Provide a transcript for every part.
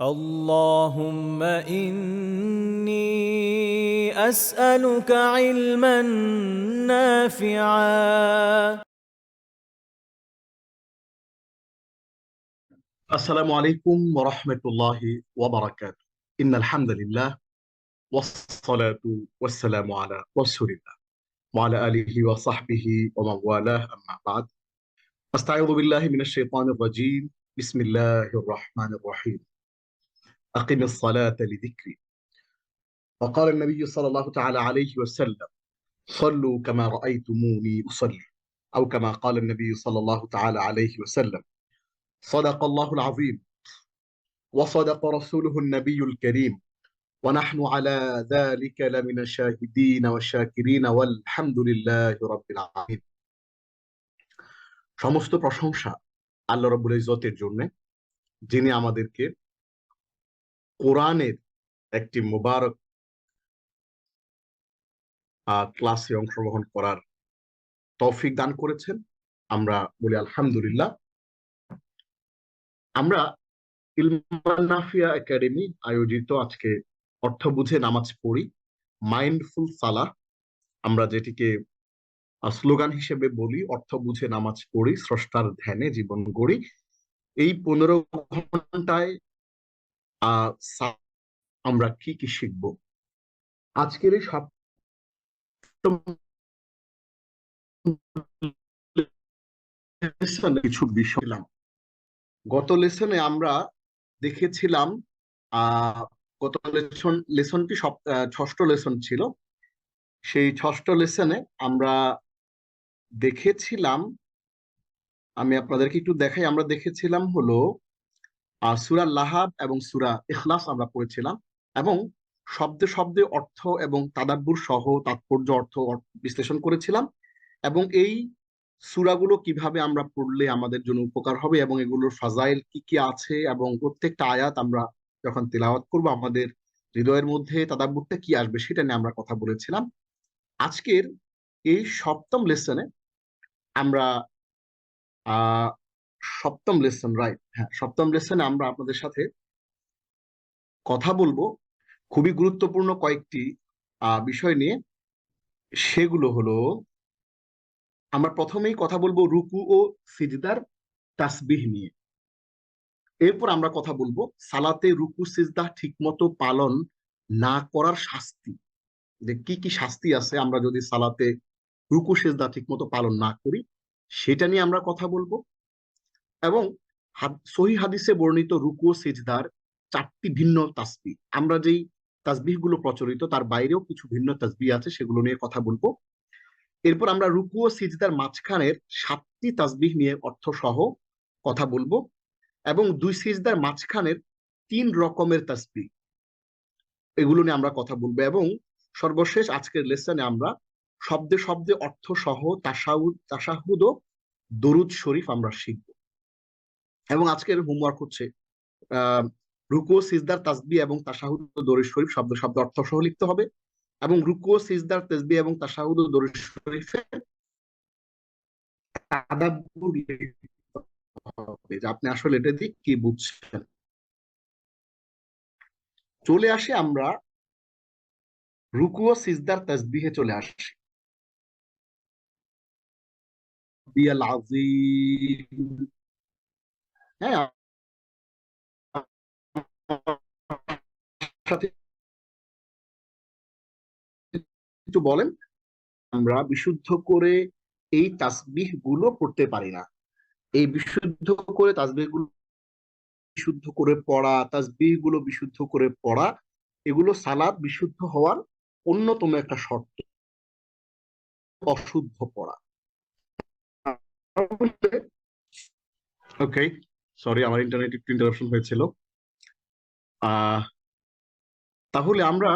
اللهم إني أسألك علما نافعا. السلام عليكم ورحمة الله وبركاته. إن الحمد لله والصلاة والسلام على رسول الله وعلى آله وصحبه ومن والاه، أما بعد. أستعيذ بالله من الشيطان الرجيم. بسم الله الرحمن الرحيم. أقم الصلاة لذكري. وقال النبي صلى الله تعالى عليه وسلم: صلوا كما رأيتموني أصلي، أو كما قال النبي صلى الله تعالى عليه وسلم: صدق الله العظيم وصدق رسوله النبي الكريم، ونحن على ذلك لمن الشاهدين والشاكرين والحمد لله رب العالمين। সমস্ত প্রশংসা আল্লাহ রাব্বুল ইজ্জতের জন্য, যিনি আমাদেরকে কোরআনের একটি মোবারক ক্লাসে অংশগ্রহণ করার তৌফিক দান করেছেন। আমরা বলি আলহামদুলিল্লাহ। আমরা ইলমান নাফিয়া একাডেমি আয়োজিত আজকে অর্থ বুঝে নামাজ পড়ি, মাইন্ডফুল সালাহ, আমরা যেটিকে স্লোগান হিসেবে বলি, অর্থ বুঝে নামাজ পড়ি, স্রষ্টার ধ্যানে জীবন গড়ি। এই 15 ঘন্টায় আমরা কি কি শিখবো? আজকের এই সপ্তম কিছু বিষয়। গত লেসনে আমরা দেখেছিলাম, গত লেসনটি ষষ্ঠ লেসন ছিল। সেই ষষ্ঠ লেসনে আমরা দেখেছিলাম, আমি আপনাদেরকে একটু দেখাই, আমরা দেখেছিলাম হলো সূরা লাহাব এবং সূরা ইখলাস আমরা পড়েছিলাম, এবং শব্দে শব্দে অর্থ এবং তাদাব্বুর সহ তাৎপর্য অর্থ বিশ্লেষণ করেছিলাম, এবং এই সূরাগুলো কিভাবে আমরা পড়লে আমাদের জন্য উপকার হবে এবং এগুলোর ফাজাইল কি কি আছে, এবং প্রত্যেকটা আয়াত আমরা যখন তেলাওয়াত করব আমাদের হৃদয়ের মধ্যে তাদাব্বুরটা কি আসবে সেটা নিয়ে আমরা কথা বলেছিলাম। আজকের এই সপ্তম লেসনে আমরা সপ্তম লেসন, রাইট, হ্যাঁ, সপ্তম লেসনে আমরা আপনাদের সাথে কথা বলবো খুবই গুরুত্বপূর্ণ কয়েকটি বিষয় নিয়ে। সেগুলো হলো, আমরা প্রথমেই কথা বলবো রুকু ও সিজদার তাসবিহ নিয়ে। এরপর আমরা কথা বলবো সালাতে রুকু সিজদা ঠিকমতো পালন না করার শাস্তি, যে কি কি শাস্তি আছে আমরা যদি সালাতে রুকু সিজদা ঠিকমতো পালন না করি, সেটা নিয়ে আমরা কথা বলবো। এবং সহিহ হাদিসে বর্ণিত রুকু ও সিজদার 4টি ভিন্ন তাসবিহ, আমরা যেই তাসবিহ গুলো প্রচলিত তার বাইরেও কিছু ভিন্ন তাসবিহ আছে, সেগুলো নিয়ে কথা বলবো। এরপর আমরা রুকু ও সিজদার মাঝখানের 7টি তাসবিহ নিয়ে অর্থ সহ কথা বলবো, এবং 2 সিজদার মাঝখানের 3 রকমের তাসবিহ, এগুলো নিয়ে আমরা কথা বলবো। এবং সর্বশেষ আজকের লেসনে আমরা শব্দে শব্দে অর্থ সহ তাশাহুদ ও দরুদ শরীফ আমরা শিখব। এবং আজকের হোমওয়ার্ক হচ্ছে রুকু ও সিজদার তাসবিহ এবং তাশাহুদ ও দরুদ শরীফ শব্দ শব্দ অর্থ সহ লিখতে হবে, এবং রুকু ও সিজদার তাসবিহ এবং তাশাহুদ ও দরুদ শরীফের তাদাব্বুর লিখতে হবে, যে আপনি আসলে এটা দিয়ে কি বুঝছেন। চলে আসি আমরা রুকু ও সিজদার তাসবিহে চলে আসি। বিয়াল আজিম, হ্যাঁ, সাথে একটু বলেন। আমরা বিশুদ্ধ করে এই তাসবিহ গুলো পড়তে পারি না। এই বিশুদ্ধ করে তাসবিহ গুলো বিশুদ্ধ করে পড়া, তাসবিহ গুলো বিশুদ্ধ করে পড়া, এগুলো সালাত বিশুদ্ধ হওয়ার অন্যতম একটা শর্ত, অশুদ্ধ পড়া। ওকে, সরি, আমার ইন্টারনেট একটু ইন্টারাপশন হয়েছিল। আহ তাহলে আমরা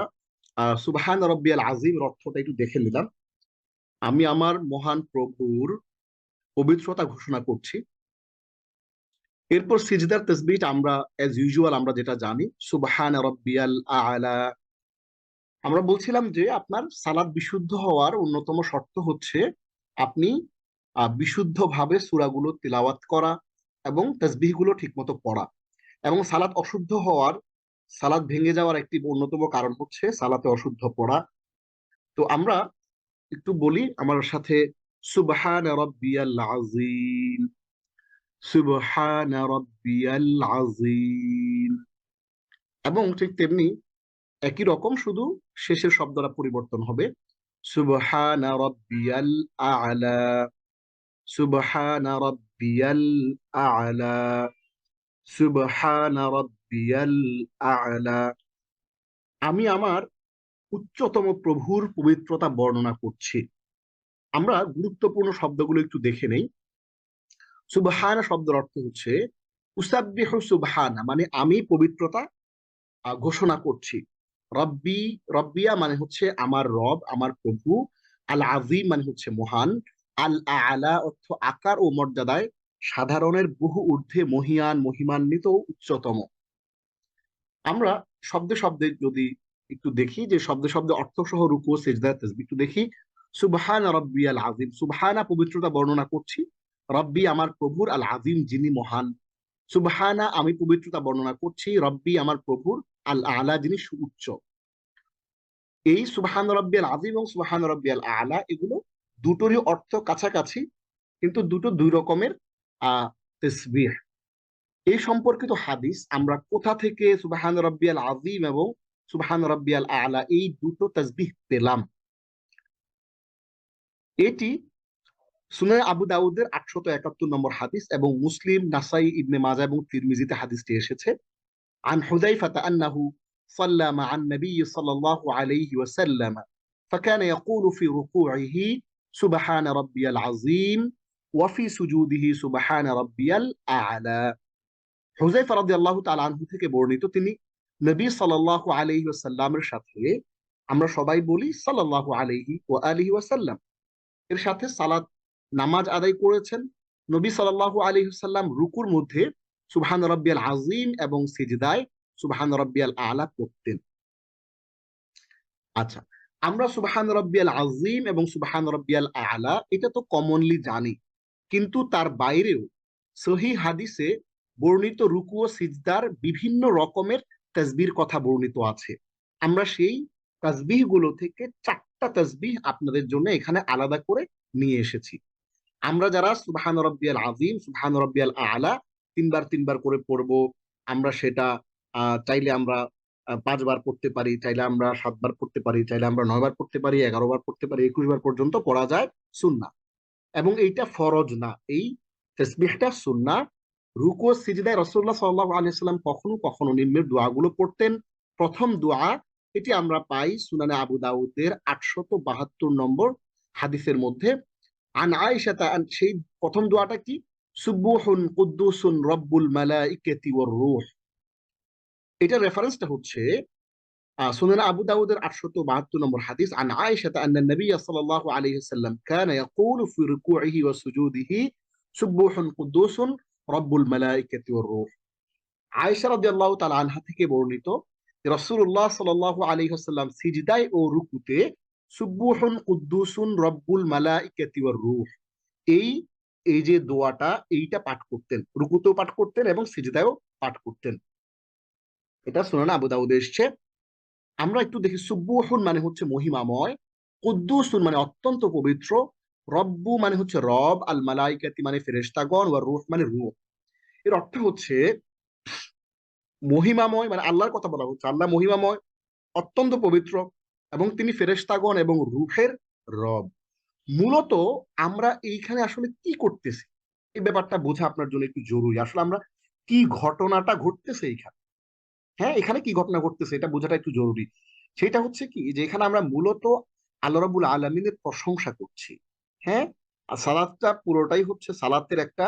সুবহান রাব্বিয়াল আজিম অর্থটা একটু দেখে নিলাম। আমি আমার মহান প্রভুর পবিত্রতা ঘোষণা করছি। এরপর সিজদার তাসবিহটা আমরা অ্যাজ ইউজুয়াল আমরা যেটা জানি, সুবহান রাব্বিয়াল আ'লা। আমরা বলছিলাম যে আপনার সালাত বিশুদ্ধ হওয়ার অন্যতম শর্ত হচ্ছে আপনি বিশুদ্ধভাবে সূরাগুলো তিলাওয়াত করা এবং তাসবিহগুলো ঠিকমতো পড়া। এবং সালাত অশুদ্ধ হওয়ার, সালাত ভেঙে যাওয়ার একটি অন্যতম কারণ হচ্ছে সালাতে অশুদ্ধ পড়া। তো আমরা একটু বলি আমার সাথে, সুবহান রাব্বিয়াল আযীম, সুবহান রাব্বিয়াল আযীম। এবং ঠিক তেমনি একই রকম, শুধু শেষের শব্দটা পরিবর্তন হবে, সুবহান রাব্বিয়াল আ'লা, সুবহান রাব্বিয়াল আ'লা, সুবহান রাব্বিয়াল আ'লা। আমি আমার উচ্চতম প্রভুর পবিত্রতা বর্ণনা করছি। আমরা গুরুত্বপূর্ণ শব্দগুলো একটু দেখে নেই। সুবহানা শব্দের অর্থ হচ্ছে উসাব্বিহু সুবহানা, মানে আমি পবিত্রতা ঘোষণা করছি। রব্বি, রব্বিয়া মানে হচ্ছে আমার রব, আমার প্রভু। আল আজিম মানে হচ্ছে মহান। আল আলা অর্থ আকার ও মর্যাদায় সাধারণের বহু ঊর্ধ্বে, মহিয়ান, মহিমান্বিত ও উচ্চতম। আমরা শব্দে শব্দে যদি একটু দেখি, যে শব্দে শব্দে অর্থ সহ রুকু ও সিজদা তাসবিহ একটু দেখি। সুবহান রব্বিয়াল আযীম, সুবহানা পবিত্রতা বর্ণনা করছি, রব্বি আমার প্রভুর, আল আযীম যিনি মহান। সুবহানা আমি পবিত্রতা বর্ণনা করছি, রব্বি আমার প্রভুর, আল আলা যিনি সুউচ্চ। এই সুবহান রব্বিয়াল আযীম এবং সুবহান রব্বিয়াল আলা, এগুলো দুটোরই অর্থ কাছাকাছি, কিন্তু দুটো দুই রকমের তাসবিহ। এই সম্পর্কিত হাদিস আমরা কোথা থেকে সুবহান রাব্বিয়াল আযীম এবং সুবহান রাব্বিয়াল আ'লা এই দুটো তাসবিহ পেলাম? এটি সুনান আবু দাউদের 871 নম্বর হাদিস এবং মুসলিম, নাসাই, ইবনে মাজাহ এবং তিরমিজিতে হাদিসটি এসেছে। عن حذيفة أنه صلى مع النبي صلى الله عليه وسلم فكان يقول في ركوعه سبحان ربي العظيم وفي سجوده سبحان ربي الأعلى। হুযায়ফা রাদিয়াল্লাহু তাআলা আনহু থেকে বর্ণিত, তিনি নবী সাল্লাল্লাহু আলাইহি ওয়াসাল্লামের সাথে, আমরা সবাই বলি সাল্লাল্লাহু আলাইহি ওয়া আলিহি ওয়াসাল্লাম, এর সাথে সালাত নামাজ আদায় করেছেন। নবী সাল্লাল্লাহু আলাইহি ওয়াসাল্লাম রুকুর মধ্যে সুবহান রাব্বিয়াল আযীম এবং সিজদায় সুবহান রাব্বিয়াল আ'লা পড়তেন। আচ্ছা, আমরা সুবহান রাব্বিয়াল আযীম এবং সুবহান রাব্বিয়াল আ'লা এটা তো কমনলি জানি, কিন্তু তার বাইরেও সহিহ হাদিসে বর্ণিত রুকু ও সিজদার বিভিন্ন রকমের তাসবিহর কথা বর্ণিত আছে। আমরা সেই তাসবিহ গুলো থেকে 4টা তাসবিহ আপনাদের জন্য এখানে আলাদা করে নিয়ে এসেছি। আমরা যারা সুবহান রাব্বিয়াল আযীম, সুবহান রাব্বিয়াল আ'লা তিনবার তিনবার করে পড়বো, আমরা সেটা চাইলে আমরা 5 বার পড়তে পারি, চাইলে আমরা 7 বার পড়তে পারি, চাইলে আমরা 9 বার পড়তে পারি, 11 বার পড়তে পারি, 21 বার পর্যন্ত পড়া যায়, সুন্নাহ। এবং এইটা ফরজ না, এই তাসবিহটা সুন্নাহ। রুকু ও সিজদায় রাসূলুল্লাহ সাল্লাল্লাহু আলাইহি ওয়াসাল্লাম কখনো কখনো নিম্নের দোয়াগুলো পড়তেন। প্রথম দোয়া, এটি আমরা পাই সুনানে আবু দাউদের 872 নম্বর হাদিসের মধ্যে। আন আয়েশা, সেই প্রথম দোয়াটা কি? সুবহুন কুদ্দুসুন রব্বুল মালাইকাতি ওয়ার রূহ। এটার রেফারেন্সটা হচ্ছে সুনান আবু দাউদের 872 নম্বর হাদিস। আন আয়েশা আন্না নবী সাল্লাল্লাহু আলাইহি ওয়াসাল্লাম কানা ইয়াকুলু ফি রুকুইহি ওয়া সুজুদিহি সুবহুন কুদ্দুসুন রব্বুল মালাইকাতি ওয়ার রূহ। আয়েশা রাদিয়াল্লাহু তাআলা আনহা থেকে বর্ণিত, রাসূলুল্লাহ সাল্লাল্লাহু আলাইহি ওয়াসাল্লাম সিজদায় ও রুকুতে সুবহুন কুদ্দুসুন রব্বুল মালাইকাতি ওয়ার রূহ, এই এই যে দোয়াটা, এইটা পাঠ করতেন, রুকুতেও পাঠ করতেন এবং সিজদায়ও পাঠ করতেন। এটা সুনান আবু দাউদে এসেছে। আমরা একটু দেখি, সুবহুন মানে হচ্ছে মহিমাময়, কুদ্দুসুন মানে অত্যন্ত পবিত্র, রব্বু মানে হচ্ছে রব, আল মালাইকাতি মানে ফেরেশতাগণ, ওয়া রূহ মানে রূহ। এর অর্থ হচ্ছে মহিমাময়, মানে আল্লাহর কথা বলা হচ্ছে, আল্লাহ মহিমাময়, অত্যন্ত পবিত্র এবং তিনি ফেরেশতাগণ এবং রূহের রব। মূলত আমরা এইখানে আসলে কি করতেছি, এই ব্যাপারটা বোঝা আপনার জন্য একটু জরুরি। আসলে আমরা কি ঘটনাটা ঘটতেছে এইখানে, হ্যাঁ এখানে কি ঘটনা ঘটতেছে এটা বোঝাটা একটু জরুরি। সেটা হচ্ছে কি, যে এখানে আমরা মূলত আল্লাহ রাব্বুল আলামিনের প্রশংসা করছি। হ্যাঁ, আর সালাতটা পুরোটাই হচ্ছে, সালাতের একটা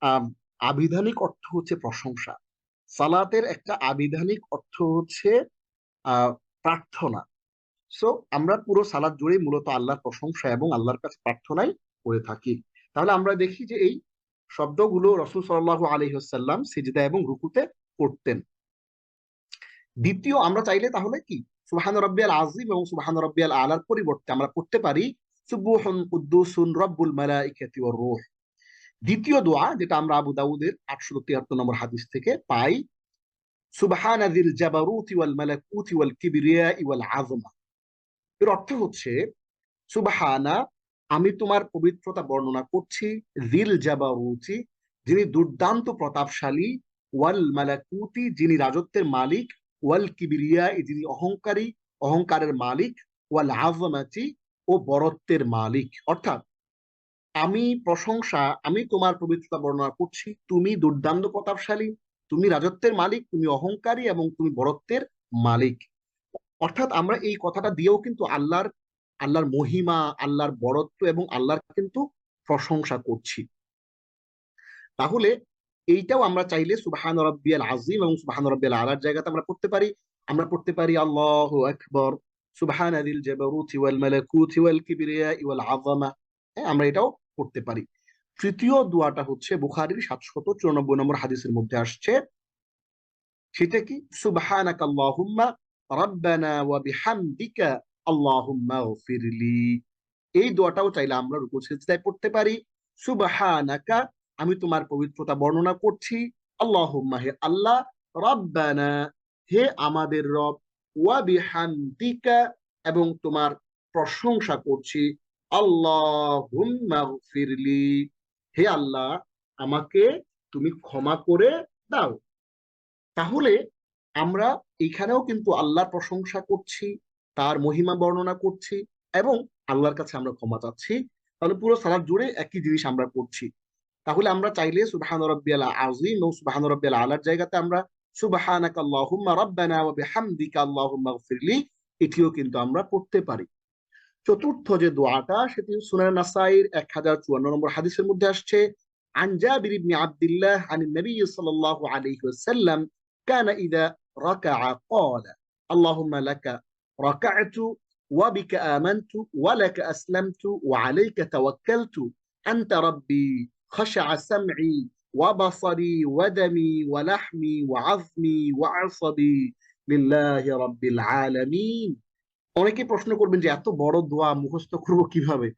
আহ আবিধানিক অর্থ হচ্ছে প্রশংসা। সালাতের একটা আবিধানিক অর্থ হচ্ছে আহ প্রার্থনা। সো আমরা পুরো সালাত জুড়েই মূলত আল্লাহর প্রশংসা এবং আল্লাহর কাছে প্রার্থনাই করে থাকি। তাহলে আমরা দেখি যে এই শব্দগুলো রাসূল সাল্লাল্লাহু আলাইহি ওয়াসাল্লাম সিজদা এবং রুকুতে করতেন। দ্বিতীয়, আমরা চাইলে তাহলে কি সুবহান রাব্বিয়াল আযীম এবং সুবহান রাব্বিয়াল আ'লার পরিবর্তে আমরা পড়তে পারি সুবহুন কুদ্দুসুন রব্বুল মালাইকাতি ওয়ার রূহ। দ্বিতীয় দোয়া, যেটা আমরা আবু দাউদের 873 নম্বর হাদিস থেকে পাই, সুবহানা যিল জাবারুতি ওয়াল মালাকুতি ওয়াল কিবরিয়াই ওয়াল আযমা। এর অর্থ হচ্ছে সুবহানা, আমি তোমার পবিত্রতা বর্ণনা করছি, যিল জাবারুতি, যিনি দুর্দান্ত প্রতাপশালী, ওয়াল মালাকুতি, যিনি রাজত্বের মালিক, ওয়াল কিবরিয়াই, যিনি অহংকারী, অহংকারের মালিক, ওয়াল আযমাতি, ও বরত্বের মালিক। অর্থাৎ আমি তোমার পবিত্রতা বর্ণনা করছি, তুমি দুর্দান্ত প্রতাপশালী, তুমি রাজত্বের মালিক, তুমি অহংকারী এবং তুমি বরত্বের মালিক। অর্থাৎ আমরা এই কথাটা দিয়েও কিন্তু আল্লাহর মহিমা, আল্লাহর বরত্ব এবং আল্লাহর কিন্তু প্রশংসা করছি। তাহলে এইটাও আমরা চাইলে সুবহান রাব্বিয়াল আযীম এবং সুবহান রাব্বিয়াল আলার জায়গাতে আমরা পড়তে পারি। আমরা পড়তে পারি আল্লাহু আকবার, সুবহানা যিল জাবারুতি ওয়াল মালাকুতি ওয়াল কিবরিয়াই ওয়াল আযমা। হ্যাঁ, আমরা এটাও পড়তে পারি। তৃতীয় দোয়াটা হচ্ছে বুখারীর 794 নম্বর হাদিসের মধ্যে আসছে, সেটা কি? সুবহানাকা আল্লাহুম্মা রাব্বানা ওয়া বিহামদিকা আল্লাহুম্মা গফিরলি। এই দোয়াটাও চাইলে আমরা রুকু সিজদায় পড়তে পারি। সুবহানাকা, আমি তোমার পবিত্রতা বর্ণনা করছি, আল্লাহুম্মা, হে আল্লাহ, রাব্বানা, হে আমাদের রব, ওয়া বিহামদিকা, এবং তোমার প্রশংসা করছি, আল্লাহুম্মা গফিরলি, হে আল্লাহ, আমাকে তুমি ক্ষমা করে দাও। তাহলে আমরা এখানেও কিন্তু আল্লাহর প্রশংসা করছি, তার মহিমা বর্ণনা করছি এবং আল্লাহর কাছে আমরা ক্ষমা চাচ্ছি। তাহলে পুরো সালাত জুড়ে একই জিনিস আমরা করছি। তাহলে আমরা চাইলে সুবহান রাব্বিয়াল আযীম এবং সুবহান রাব্বিয়াল আলার জায়গাতে আমরা সুবহানাকা আল্লাহুম্মা রাব্বানা ওয়া বিহামদিকা আল্লাহুম্মা গফিরলি, এটিও কিন্তু আমরা পড়তে পারি। চতুর্থ যে দোয়াটা, সেটি সুনান নাসাইর 1054 নম্বর হাদিসের মধ্যে আসছে, আন জাবির ইবনে আব্দুল্লাহ আনিন নবী সাল্লাল্লাহু আলাইহি ওয়াসাল্লাম কানা ইযা রাকা'a ক্বালা আল্লাহুম্মা লাকা রাকা'তু ওয়া বিকা আমানতু ওয়া লাকা আসলামতু ওয়া আলাইকা তাওয়াক্কালতু আনতা রাব্বি খাশা'a সামঈ ওয়া বাসারি ওয়া দামি ওয়া লাহমি ওয়া আযমি ওয়া আসাবি লিল্লাহি রাব্বিল আলামিন। অনেকে প্রশ্ন করবেন যে এত বড় দোয়া মুখস্থ করব কিভাবে?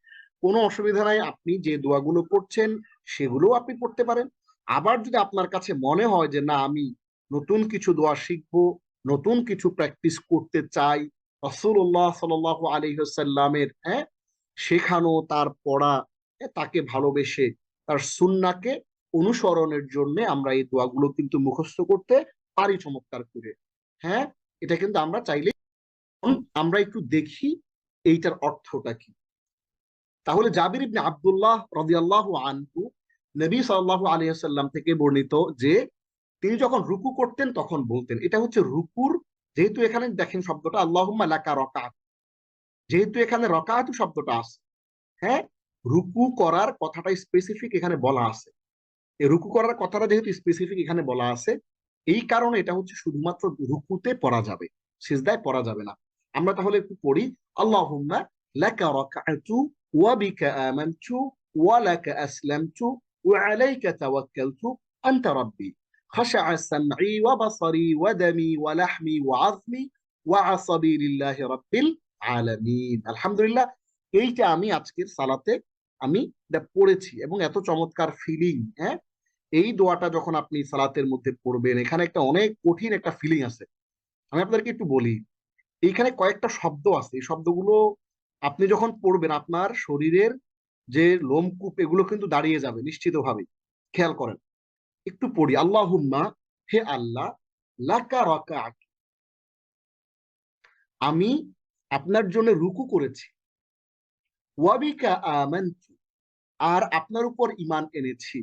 কোনো অসুবিধা নাই, আপনি যে দোয়াগুলো পড়ছেন সেগুলো আপনি পড়তে পারেন। আবার যদি আপনার কাছে মনে হয় যে না, আমি নতুন কিছু দোয়া শিখবো, নতুন কিছু প্র্যাকটিস করতে চাই, রাসূলুল্লাহ সাল্লাল্লাহু আলাইহি ওয়াসাল্লামের শেখানো, তার পড়া, তাকে ভালোবেসে তার সুন্নাহকে অনুসরণের জন্য আমরা এই দোয়াগুলো কিন্তু মুখস্থ করতে পারি চমৎকার করে। হ্যাঁ, এটা কিন্তু আমরা চাইলে। আমরা একটু দেখি এইটার অর্থটা কি। তাহলে জাবির ইবনে আব্দুল্লাহ রাদিয়াল্লাহু আনহু নবী সাল্লাল্লাহু আলাইহি ওয়াসাল্লাম থেকে বর্ণিত যে তিনি যখন রুকু করতেন তখন বলতেন, এটা হচ্ছে রুকুর, যেহেতু এখানে দেখেন শব্দটা আল্লাহুম্মা লাকা রাকাত, যেহেতু এখানে রাকাতু শব্দটা আছে, হ্যাঁ, রুকু করার কথাটা স্পেসিফিক এখানে বলা আছে। এই রুকু করার কথাটা যেহেতু স্পেসিফিক এখানে বলা আছে, এই কারণে এটা হচ্ছে শুধুমাত্র রুকুতে পড়া যাবে, সিজদায় পড়া যাবে না। আমরা তাহলে একটু পড়ি, আল্লাহুম্মা লাকা রাকা'তু ওয়া বিকা আমানতু ওয়া লাকা আসলামতু ওয়া আলাইকা তাওয়াক্কালতু আনতা রাব্বি খাশা'a সামঈ ওয়া বাসারি ওয়া দামি ওয়া লাহমি ওয়া আযমি ওয়া আসাবি লিল্লাহি রাব্বিল আলামিন। আলহামদুলিল্লাহ, এইটা আমি আজকের সালাতে আমি এটা পড়েছি এবং এত চমৎকার ফিলিং। হ্যাঁ, এই দোয়াটা যখন আপনি সালাতের মধ্যে পড়বেন, এখানে একটা অনেক কঠিন একটা ফিলিং আছে। আমি আপনাদেরকে একটু বলি, এইখানে কয়েকটা শব্দ আছে, এই শব্দগুলো আপনি যখন পড়বেন আপনার শরীরের যে লোমকূপ এগুলো কিন্তু দাঁড়িয়ে যাবে নিশ্চিতভাবে। খেয়াল করেন, একটু পড়ি, আল্লাহুম্মা, হে আল্লাহ, লাকা রাকা'ত, আমি আপনার জন্য রুকু করেছি, ওয়া বিকা আমানতু, আর আপনার উপর ঈমান এনেছি,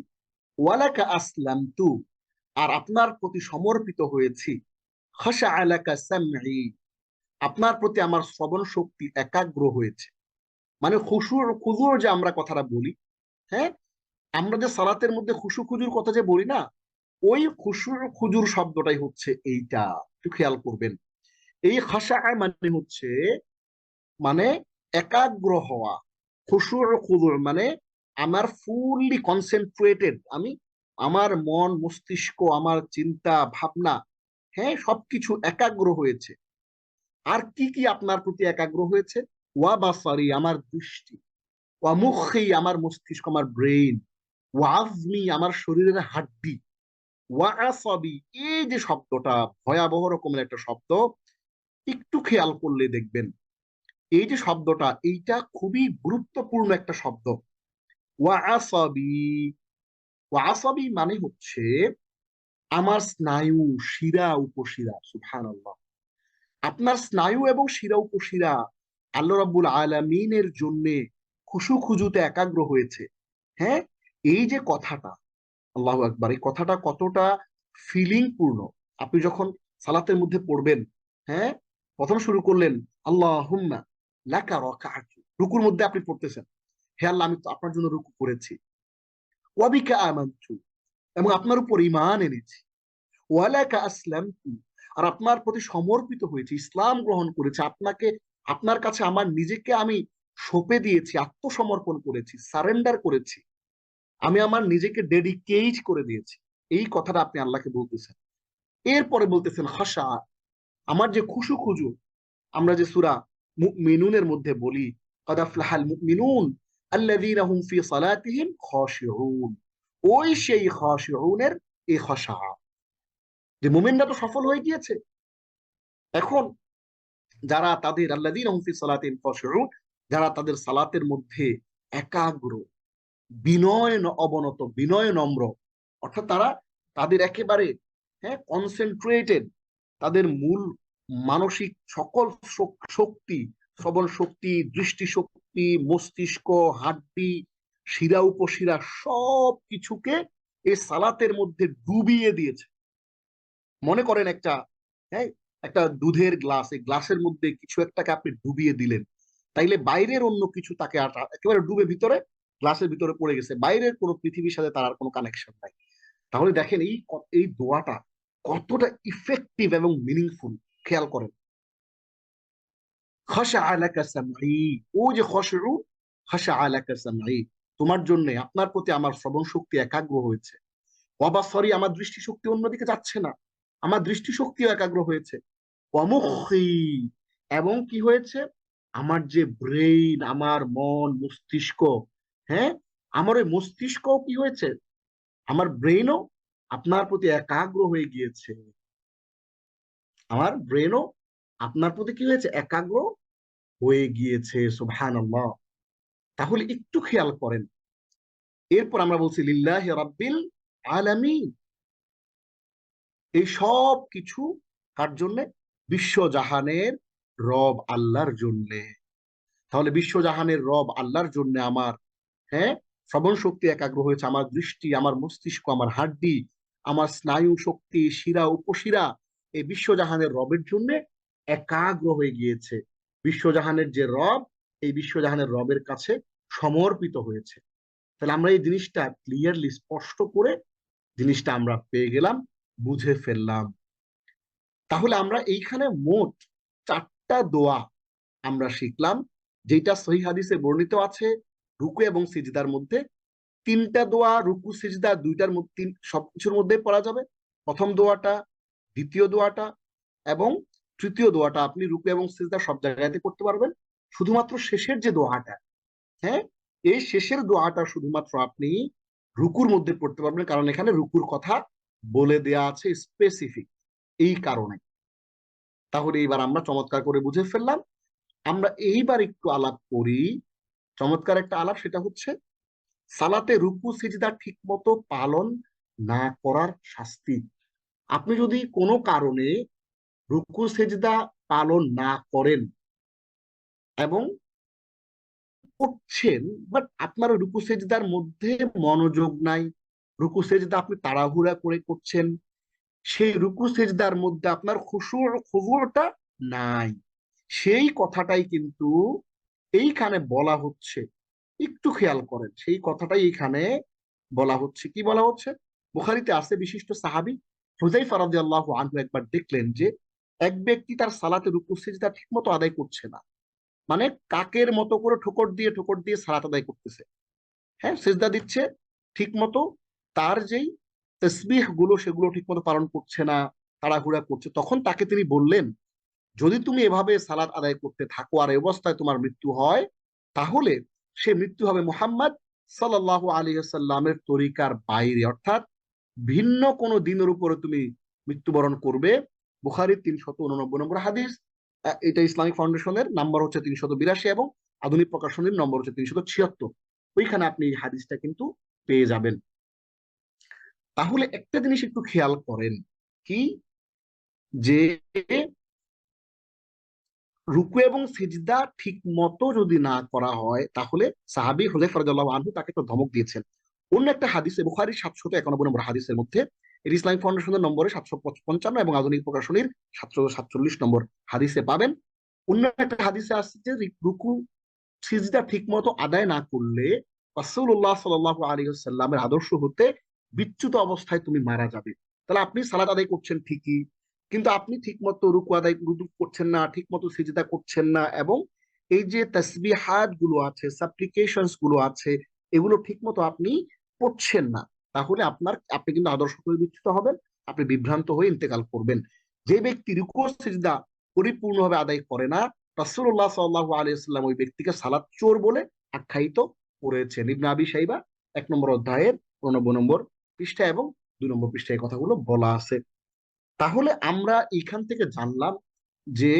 ওয়া লাকা আসলামতু, আর আপনার প্রতি সমর্পিত হয়েছি, খাশা'a লাকা সামঈ, আপনার প্রতি আমার শ্রবণ শক্তি একাগ্র হয়েছে। মানে খুজুর যে আমরা কথাটা বলি, হ্যাঁ, আমরা যে সালাতের মধ্যে খুজুর কথা যে বলি না, ওই খুজুর শব্দটাই হচ্ছে এইটা, একটু খেয়াল করবেন। এই খাশা মানে হচ্ছে মানে একাগ্র হওয়া, খুজুর মানে আমার ফুললি কনসেন্ট্রেটেড, আমি আমার মন মস্তিষ্ক আমার চিন্তা ভাবনা, হ্যাঁ, সবকিছু একাগ্র হয়েছে। আর কি কি আপনার প্রতি একাগ্র হয়েছে? ওয়া বাসারি, আমার দৃষ্টি, ওয়া মুখি, আমার মস্তিষ্ক আমার ব্রেইন, ওয়া আজমি, আমার শরীরের হাড্ডি, ওয়াসাবি, এই যে শব্দটা ভয়াবহ রকমের একটা শব্দ, একটু খেয়াল করলে দেখবেন এই যে শব্দটা, এইটা খুবই গুরুত্বপূর্ণ একটা শব্দ। ওয়াসাবি, ওয়াসাবি মানে হচ্ছে আমার স্নায়ু, শিরা উপশিরা। সুবহানাল্লাহ। আপনার স্নায়ু এবং শিরা উপশিরা আল্লাহ রাব্বুল আলামিনের জন্য খুশু খুজুতে একাগ্র হয়েছে। হ্যাঁ, এই যে কথাটা, আল্লাহু আকবার, এই কথাটা কতটা ফিলিং পূর্ণ। আপনি যখন সালাতের মধ্যে পড়বেন, হ্যাঁ, প্রথম শুরু করলেন আল্লাহুম্মা লাকা রাকাতু, রুকুর মধ্যে আপনি পড়তেছেন, হে আল্লাহ আমি তো আপনার জন্য রুকু করেছি, ওয়াবিকা আমানতু, এবং আপনার উপর ঈমান এনেছি, ওয়ালাকা আসলামতু, আর আপনার প্রতি সমর্পিত হয়েছে, ইসলাম গ্রহণ করেছে, আপনাকে, আপনার কাছে আমার নিজেকে আমি সঁপে দিয়েছি, আত্মসমর্পণ করেছি, সারেন্ডার করেছি, আমি আমার নিজেকে ডেডিকেট করে দিয়েছি। এই কথাটা আপনি আল্লাহকে বলতেছেন। এরপরে বলতেছেন খাশা, আমার যে খুশু খুজু, আমরা যে সূরা মুমিনুনের মধ্যে বলি ক্বাদ আফলাহাল মুমিনুন আল্লাযীনা হুম ফি সালাতিহিম খাশিউন, ওই সেই খাশিউনের এই খাশা, যে মুমিনরা তো সফল হয়ে গিয়েছে। এখন যারা তাদের আল্লাযীনা হুম ফি সালাতিহিম খাশিউন, যারা তাদের সালাতের মধ্যে একাগ্র, বিনয় অবনত, বিনয় নম্র, অর্থাৎ তারা তাদের একেবারে, হ্যাঁ, কনসেন্ট্রেটেড, তাদের মূল মানসিক সকল শক্তি, শ্রবণ শক্তি, দৃষ্টি শক্তি, মস্তিষ্ক, হাড্ডি, শিরা উপশিরা সব কিছুকে এই সালাতের মধ্যে ডুবিয়ে দিয়েছে। মনে করেন একটা, হ্যাঁ, একটা দুধের গ্লাস, এই গ্লাসের মধ্যে কিছু একটাকে আপনি ডুবিয়ে দিলেন, তাইলে বাইরের অন্য কিছু তাকে একেবারে ডুবে ভিতরে, গ্লাসের ভিতরে পড়ে গেছে, বাইরের কোনো পৃথিবীর সাথে তার আর কোনো কানেকশন নাই। তাহলে দেখেন এই এই দোয়াটা কতটা ইফেক্টিভ এবং মিনিংফুল, খেয়াল করেন। খাশা আলাকা সামঈ, ও যে খশরু, খাশা আলাকা সামঈ, তোমার জন্য, আপনার প্রতি আমার শ্রবণ শক্তি একাগ্র হয়েছে, ওয়াবাসরি, আমার দৃষ্টি শক্তি অন্যদিকে যাচ্ছে না, আমার দৃষ্টি শক্তিও একাগ্র হয়েছে, ওয়ামুখী, এবং কি হয়েছে, আমার যে ব্রেইন, আমার মন মস্তিষ্ক, হ্যাঁ, আমার ওই মস্তিষ্কও কি হয়েছে, আমার ব্রেইনও আপনার প্রতি একাগ্র হয়ে গিয়েছে, আমার ব্রেনও আপনার প্রতি কি হয়েছে, একাগ্র হয়ে গিয়েছে। সুবহানাল্লাহ। তাহলে একটু খেয়াল করেন, এরপর আমরা বলছি লিল্লাহি রাব্বিল আলামিন, এই সব কিছু কার জন্য, বিশ্বজাহানের রব আল্লাহর জন্য। তাহলে বিশ্বজাহানের রব আল্লাহর জন্য আমার, হ্যাঁ, শ্রবণ শক্তি একাগ্র হয়েছে, আমার দৃষ্টি, আমার মস্তিষ্ক, আমার হাড্ডি, আমার স্নায়ু শক্তি, শিরা উপশিরা এই বিশ্বজাহানের রবের জন্য একাগ্র হয়ে গিয়েছে, বিশ্বজাহানের যে রব, এই বিশ্বজাহানের রবের কাছে সমর্পিত হয়েছে। তাহলে আমরা এই জিনিসটা ক্লিয়ারলি, স্পষ্ট করে জিনিসটা আমরা পেয়ে গেলাম, বুঝে ফেললাম। তাহলে আমরা এইখানে মোট 4টা দোয়া আমরা শিখলাম, যেটা সহিহ হাদিসে বর্ণিত আছে রুকু এবং সিজদার মধ্যে। 3টা দোয়া রুকু সিজদা 2টার মধ্যে, সবকিছুর মধ্যে পড়া যাবে। প্রথম দোয়াটা, দ্বিতীয় দোয়াটা এবং তৃতীয় দোয়াটা আপনি রুকু এবং সিজদা সব জায়গাতে করতে পারবেন। শুধুমাত্র শেষের যে দোয়াটা, হ্যাঁ, এই শেষের দোয়াটা শুধুমাত্র আপনি রুকুর মধ্যে পড়তে পারবেন, কারণ এখানে রুকুর কথা বলে দেয়া আছে স্পেসিফিক, এই কারণে। তাহলে এইবার আমরা চমৎকার করে বুঝে ফেললাম। আমরা এইবার একটু আলাপ করি, চমৎকার একটা আলাপ, সেটা হচ্ছে সালাতে রুকু সিজদা ঠিক মতো পালন না করার শাস্তি। আপনি যদি কোনো কারণে রুকু সিজদা পালন না করেন এবং করছেন, বাট আপনার রুকু সেজদার মধ্যে মনোযোগ নাই, রুকু সেজদা আপনি তাড়াহুড়া করে করছেন, সেই রুকু সেজদার মধ্যে আপনার খুশুটা নাই, সেই কথাটাই কিন্তু এইখানে বলা হচ্ছে। একটু খেয়াল করেন, সেই কথাটাই এইখানে বলা হচ্ছে। কি বলা হচ্ছে? বুখারীতে আছে, বিশিষ্ট সাহাবী হুযায়ফা রাদিয়াল্লাহু আনহু একবার দেখলেন যে এক ব্যক্তি তার সালাতে রুকু সিজদা ঠিকমতো আদায় করছে না, মানে কাকের মতো করে ঠোকর দিয়ে সালাত আদায় করতেছে, হ্যাঁ, সিজদা দিচ্ছে ঠিক মতো, তার যেই তসবিহ গুলো সেগুলো ঠিক মতো পালন করছে না, তাড়াহুড়া করছে। তখন তাকে তিনি বললেন, যদি তুমি এভাবে সালাত আদায় করতে থাকো আর এই অবস্থায় তোমার মৃত্যু হয়, তাহলে সে মৃত্যু হবে মুহাম্মদ সাল্লাল্লাহু আলাইহি ওয়াসাল্লামের তরিকার বাইরে, অর্থাৎ ভিন্ন কোনো দিনের উপরে তুমি মৃত্যুবরণ করবে। বুখারীর 389 নম্বর হাদিস। এটা ইসলামিক ফাউন্ডেশনের নাম্বার হচ্ছে 382 এবং আধুনিক প্রকাশনীর নম্বর হচ্ছে 376। ওইখানে আপনি এই হাদিসটা কিন্তু পেয়ে যাবেন। তাহলে একটা জিনিস একটু খেয়াল করেন, কি যে রুকু এবং সিজদা ঠিক মতো যদি না করা হয়, তাহলে সাহাবী হুযায়ফা রাদিয়াল্লাহু আনহু তাকে তো ধমক দিয়েছেন। অন্য একটা হাদিসে, বুখারীর 791 নম্বর হাদিসের মধ্যে, এর ইসলামিক ফাউন্ডেশনের নম্বরে 755 এবং আধুনিক প্রকাশনীর 747 নম্বর হাদিসে পাবেন। অন্য একটা হাদিসে আসছে যে রুকু সিজদা ঠিক মতো আদায় না করলে রাসূলুল্লাহ সাল্লাল্লাহু আলাইহি ওয়াসাল্লামের আদর্শ হতে বিচ্যুত অবস্থায় তুমি মারা যাবে। তাহলে আপনি সালাত আদায় করছেন ঠিকই, কিন্তু আপনি ঠিক মতো রুকু করছেন না, ঠিক মতো সিজদা করছেন না, এবং এই যে তাসবিহাত গুলো আছে, সাপ্লিকেশনস গুলো আছে, এগুলো ঠিক মতো আপনি পড়ছেন না, তাহলে আপনি কিন্তু আদর্শ করে বিচ্যুত হবেন, আপনি বিভ্রান্ত হয়ে ইন্তেকাল করবেন। যে ব্যক্তি রুকু সিজদা পরিপূর্ণভাবে আদায় করে না, রাসূলুল্লাহ সাল্লাল্লাহু আলাইহি ওয়াসাল্লাম ওই ব্যক্তিকে সালাত চোর বলে আখ্যায়িত করেছেন। ইবনে আবি শাইবা 1 নম্বর অধ্যায়ের 89 নম্বর পৃষ্ঠা এবং 2 নম্বর পৃষ্ঠায় এই কথাগুলো বলা আছে। তাহলে আমরা এখান থেকে জানলাম যে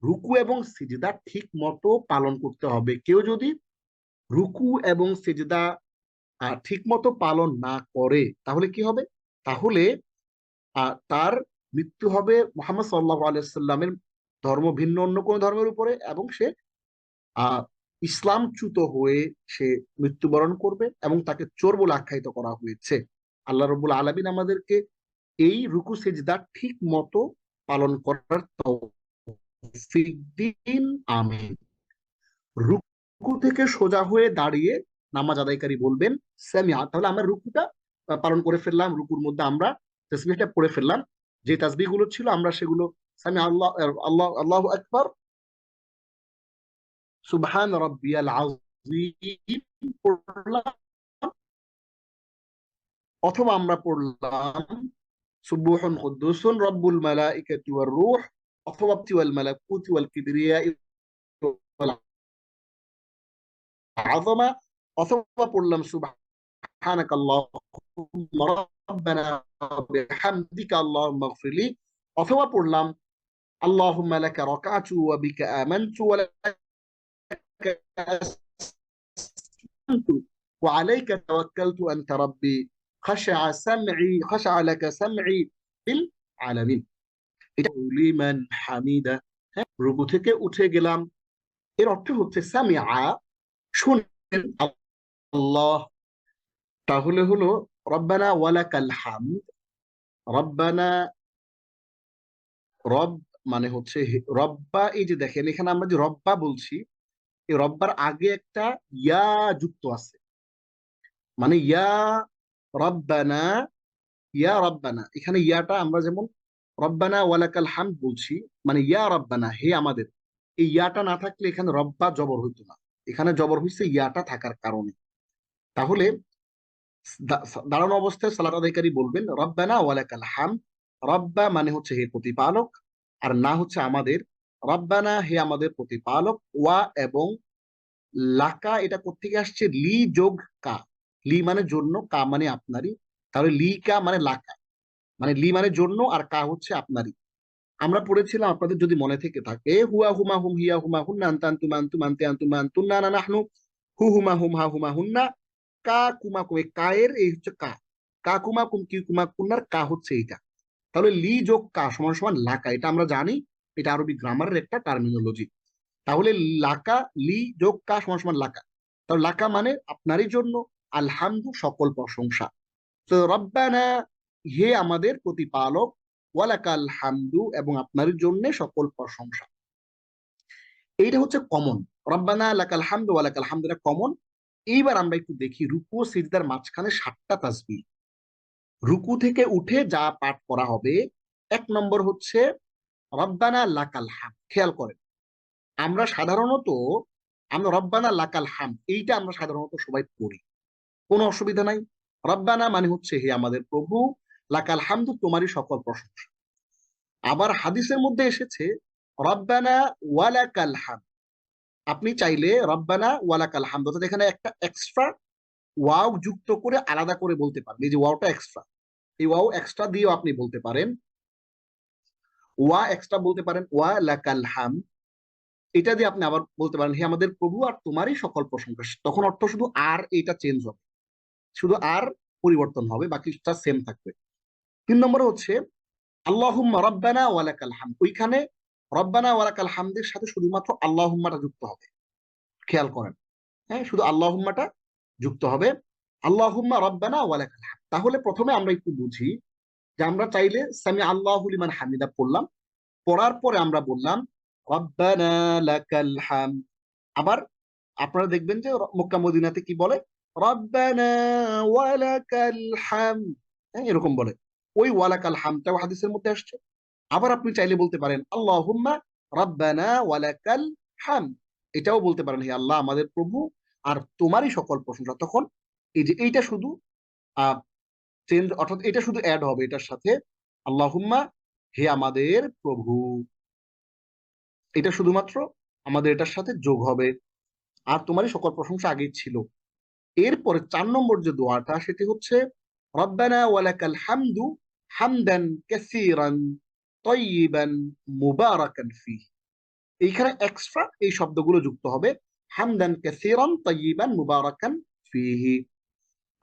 রুকু এবং সিজদা ঠিক মতো পালন করতে হবে। কেউ যদি রুকু এবং সিজদা ঠিক মতো পালন না করে, তাহলে কি হবে? তাহলে তার মৃত্যু হবে মুহাম্মদ সাল্লাল্লাহু আলাইহি সাল্লামের ধর্ম ভিন্ন অন্য কোন ধর্মের উপরে, এবং সে আহ ইসলামচ্যুত হয়ে সে মৃত্যুবরণ করবে, এবং তাকে চোর বলে আখ্যায়িত করা হয়েছে। আল্লাহ রাব্বুল আলামিন আমাদেরকে এই রুকু সিজদা ঠিক মতো পালন করার তৌফিক দিন, আমিন। রুকু থেকে সোজা হয়ে দাঁড়িয়ে নামাজ আদায়কারী বলবেন সামিআ। তাহলে আমরা রুকুটা পালন করে ফেললাম, রুকুর মধ্যে আমরা তাসবিহটা পড়ে ফেললাম। যে তাসবিহ গুলো ছিল আমরা সেগুলো সামিআ আল্লাহ আল্লাহ আল্লাহু আকবার, সুবহান রাব্বিয়াল আযীম পড়লাম, অথবা আমরা পড়লাম সুবহুন কুদ্দুসুন রব্বুল মালাইকাতি ওয়ার রূহ, অথবা ওয়াল মালাকুতি ওয়াল কিবরিয়া ওয়াল আযমা, অথবা পড়লাম সুবহানাকাল্লাহুম্মা রাব্বানা ওয়া বিহামদিকা আল্লাহুম্মা ইগফিরলি, অথবা পড়লাম আল্লাহুম্মা লাকা রাকাতু ওয়া বিকা আমানতু ওয়া লাকা আসলামতু ওয়া আলাইকা তাওয়াক্কালতু আনতা রাব্বি খাশা লাকা সামঈ বিল আলামিন। এটা লিমান হামিদা। হ্যাঁ, রুকু থেকে উঠে গেলাম, এর অর্থ হচ্ছে সামিআ, শুনেন আল্লাহ। তাহলে হলো রব্বানা ওয়ালাকাল হামদ। রব্বানা, রব মানে হচ্ছে রব্বা। এই যে দেখেন এখানে আমরা যে রব্বা বলছি, এই রব্বার আগে একটা ইয়া যুক্ত আছে, মানে ইয়া রব্বানা, ইয়া রব্বানা। এখানে ইয়াটা আমরা যেমন রব্বানা ওয়ালাকাল হামদ বলছি, মানে ইয়া রব্বানা, হে আমাদের, এই ইয়াটা না থাকলে এখানে রব্বা জবর হইতো না, এখানে জবর হইছে ইয়াটা থাকার কারণে। তাহলে দাঁড়ানো অবস্থায় সালাত আদায়কারী বলবেন রব্বানা ওয়ালাকাল হামদ। রব্বা মানে হচ্ছে হে প্রতিপালক, আর না হচ্ছে আমাদের। রব্বানা হে আমাদের প্রতিপালক, ওয়া এবং লাকা এটা কোত্থেকে আসছে? লি যোগ কা। লি মানে জন্য, কা মানে আপনারই। তাহলে লি কা মানে লাকা, মানে লি মানে জন্য, আর কা হচ্ছে আপনারই। আমরা পড়েছিলাম, আপনাদের যদি মনে থেকে থাকে, হুয়া হুমা হুম হিয়া হুমা হুন্না আনতা আনতুমা আনতুম আনতে আনতুমা আনতুন্না না নাহনু, হু হুমা হুম হা হুমা হুন্না, কা কুমা কুম। এই কায়ের এই হচ্ছে কা, কা কুমা কুম কি কুমা কুন্নার কা হচ্ছে এইটা। তাহলে লি যোগ কা সমান সমান লাকা, এটা আমরা জানি, এটা আরবি গ্রামারের একটা টার্মিনোলজি। তাহলে লাকা, লি যোগ কা সমান সমান লাকা। তাহলে লাকা মানে আপনারই জন্য, আলহামদু সকল প্রশংসা। তো রব্বানা হে আমাদের প্রতিপালক, ওয়ালাকাল হামদু এবং আপনার জন্য সকল প্রশংসা। এইটা হচ্ছে কমন। রব্বানা লাকাল হামদু ওয়ালাকাল হামদু, এটা কমন। এইবার আমরা একটু দেখি রুকু ও সিজদার মাঝখানে 7টা তাসবিহ। রুকু থেকে উঠে যা পাঠ করা হবে, 1 নম্বর হচ্ছে রব্বানা লাকাল হামদ। খেয়াল করেন, আমরা সাধারণত আমরা রব্বানা লাকাল হামদ এইটা আমরা সাধারণত সবাই পড়ি, কোনো অসুবিধা নাই। রব্বানা মানে হচ্ছে হে আমাদের প্রভু, লাকাল হামদু তোমারই সকল প্রশংসা। আবার হাদিসের মধ্যে এসেছে রব্বানা ওয়ালাকাল হামদ। আপনি চাইলে রব্বানা ওয়ালাকাল হামদ, অর্থাৎ এখানে একটা এক্সট্রা ওয়াও যুক্ত করে আলাদা করে বলতে পারবেন, এই যে ওয়াওটা এক্সট্রা, এই ওয়াও এক্সট্রা দিয়েও আপনি বলতে পারেন, ওয়া এক্সট্রা বলতে পারেন, ওয়া লাকাল হাম, এটা দিয়ে আপনি আবার বলতে পারেন হে আমাদের প্রভু আর তোমারই সকল প্রশংসা। তখন অর্থ শুধু আর এটা চেঞ্জ হবে, শুধু আর পরিবর্তন হবে, বাকিটা সেম থাকবে। 3 নম্বরে হচ্ছে আল্লাহুম্মা রাব্বানা ওয়া লাকাল হামদ। ওইখানে রব্বানা ওয়া লাকাল হামদের সাথে শুধুমাত্র আল্লাহুম্মাটা যুক্ত হবে, খেয়াল করেন। হ্যাঁ, শুধু আল্লাহুম্মাটা যুক্ত হবে, আল্লাহুম্মা রাব্বানা ওয়া লাকাল হামদ। তাহলে প্রথমে আমরা একটু বুঝি যে আমরা চাইলে সামি আল্লাহু লিমান হামিদা পড়লাম, পড়ার পরে আমরা বললাম রব্বানা লাকাল হামদ। আবার আপনারা দেখবেন যে মক্কা মদিনাতে কি বলে, রব্বানা ওয়া লাকাল হামদ, হ্যাঁ এরকম বলে। ওই ওয়ালাকাল হামদটাও হাদিসের মধ্যে আসছে। আবার আপনি চাইলে বলতে পারেন আল্লাহুম্মা রাব্বানা ওয়ালাকাল হামদ, এটাও বলতে পারেন হে আল্লাহ আমাদের প্রভু আর তোমারই সকল প্রশংসা। তখন এই যে এইটা শুধু চেঞ্জ, অর্থাৎ এটা শুধু অ্যাড হবে এটার সাথে, আল্লাহুম্মা হে আমাদের প্রভু, এটা শুধুমাত্র আমাদের এটার সাথে যোগ হবে, আর তোমারই সকল প্রশংসা আগেই ছিল। এরপরে 4 নম্বর যে দোয়াটা সেটি হচ্ছে রব্বানা ওয়ালাকাল হামদু হামদান কাসীরান তাইয়িবান মুবারাকান ফি। এইখানে এক্সট্রা এই শব্দগুলো যুক্ত হবে, হামদান কাসীরান তাইয়িবান মুবারাকান ফিহি।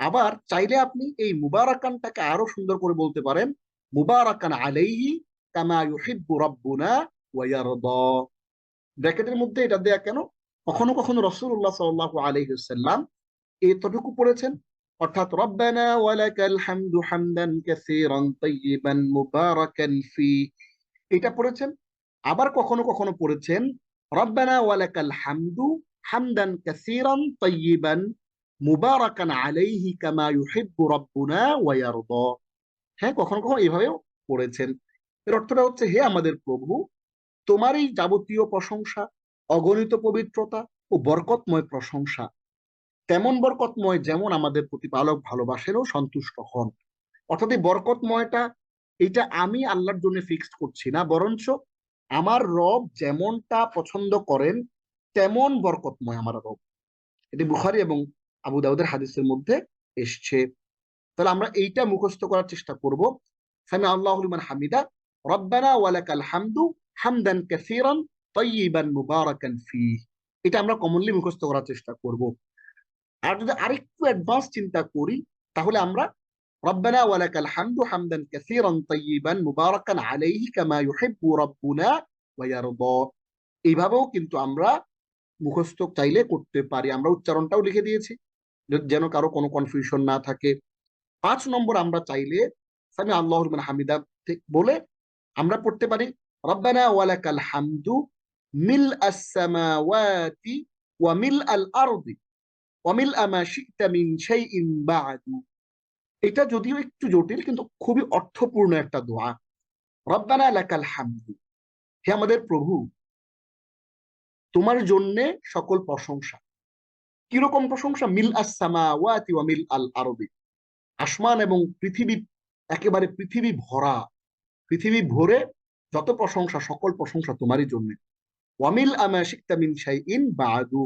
আবার চাইলে আপনি এই মুবারাকানটাকে আরো সুন্দর করে বলতে পারেন মুবারাকান আলাইহি কামা ইউহিব্বু রাব্বুনা ওয়া ইয়ারদা। ব্র্যাকেটের মধ্যে এটা দেয়া কেন? কখনো কখনো রাসূলুল্লাহ সাল্লাল্লাহু আলাইহি ওয়াসাল্লাম এতটুকু পড়েছেন, অর্থাৎ রব্বানা ওয়ালাকাল হামদু হামদান কাসীরান তাইয়িবান মুবারাকান ফি, এটা পড়েছেন। আবার কখনো কখনো পড়েছেন রব্বানা ওয়ালাকাল হামদু হামদান কাসীরান তাইয়িবান মুবারাকান আলাইহি কামা ইউহিব্বু রাব্বুনা ওয়া ইয়ারদা। হ্যাঁ, কখনো কখনো এভাবেও পড়েছেন। এর অর্থটা হচ্ছে হে আমাদের প্রভু তোমারই যাবতীয় প্রশংসা, অগণিত পবিত্রতা ও বরকতময় প্রশংসা, তেমন বরকতময় যেমন আমাদের প্রতিপালক ভালোবাসেন ও সন্তুষ্ট হন। অর্থাৎ এই বরকতময়টা এটা আমি আল্লাহর জন্য ফিক্সড করছি না, বরঞ্চ আমার রব যেমনটা পছন্দ করেন তেমন বরকতময় আমার রব। এটি বুখারী এবং আবু দাউদের হাদিসের মধ্যে এসছে। তাহলে আমরা এইটা মুখস্থ করার চেষ্টা করব, সামি আল্লাহু লিমান হামিদা রব্বানা ওয়ালাকাল হামদু হামদান কাসীরান তাইয়িবান মুবারাকান ফি। এটা আমরা কমনলি মুখস্থ করার চেষ্টা করব। আর যদি আরেকটু অ্যাডভান্স চিন্তা করি তাহলে আমরা রব্বানা ওয়ালাকাল হামদু হামদান কাসীরান তাইয়িবান মুবারাকান আলাইহি কামা ইউহিব্বু রাব্বুনা ওয়া ইয়ারদা, এইভাবেও কিন্তু আমরা মুখস্থ চাইলে করতে পারি। আমরা উচ্চারণটাও লিখে দিয়েছি যেন কারো কোনো কনফিউশন না থাকে। 5 নম্বর আমরা চাইলে সামি আল্লাহু লিমান হামিদা বলে আমরা পড়তে পারি রব্বানা ওয়ালাকাল হামদু মিল আস সামাওয়াতি ওয়া মিল আল আরদি ওয়া মিল মা শি'তা মিন শাইইন বা'দু। এটা যদিও একটু জটিল কিন্তু খুবই অর্থপূর্ণ একটা দোয়া। রব্বানা লাকাল হামদু, হে আমাদের প্রভু তোমার জন্যে সকল প্রশংসা। কিরকম প্রশংসা? মিল আস সামাওয়াতি ওয়া মিল আল আরদি, আসমান এবং পৃথিবী, একেবারে পৃথিবী ভরা, পৃথিবী ভরে যত প্রশংসা সকল প্রশংসা তোমারই জন্য। ওয়ামিল আমা শি'তা মিন শাইইন বা'দু,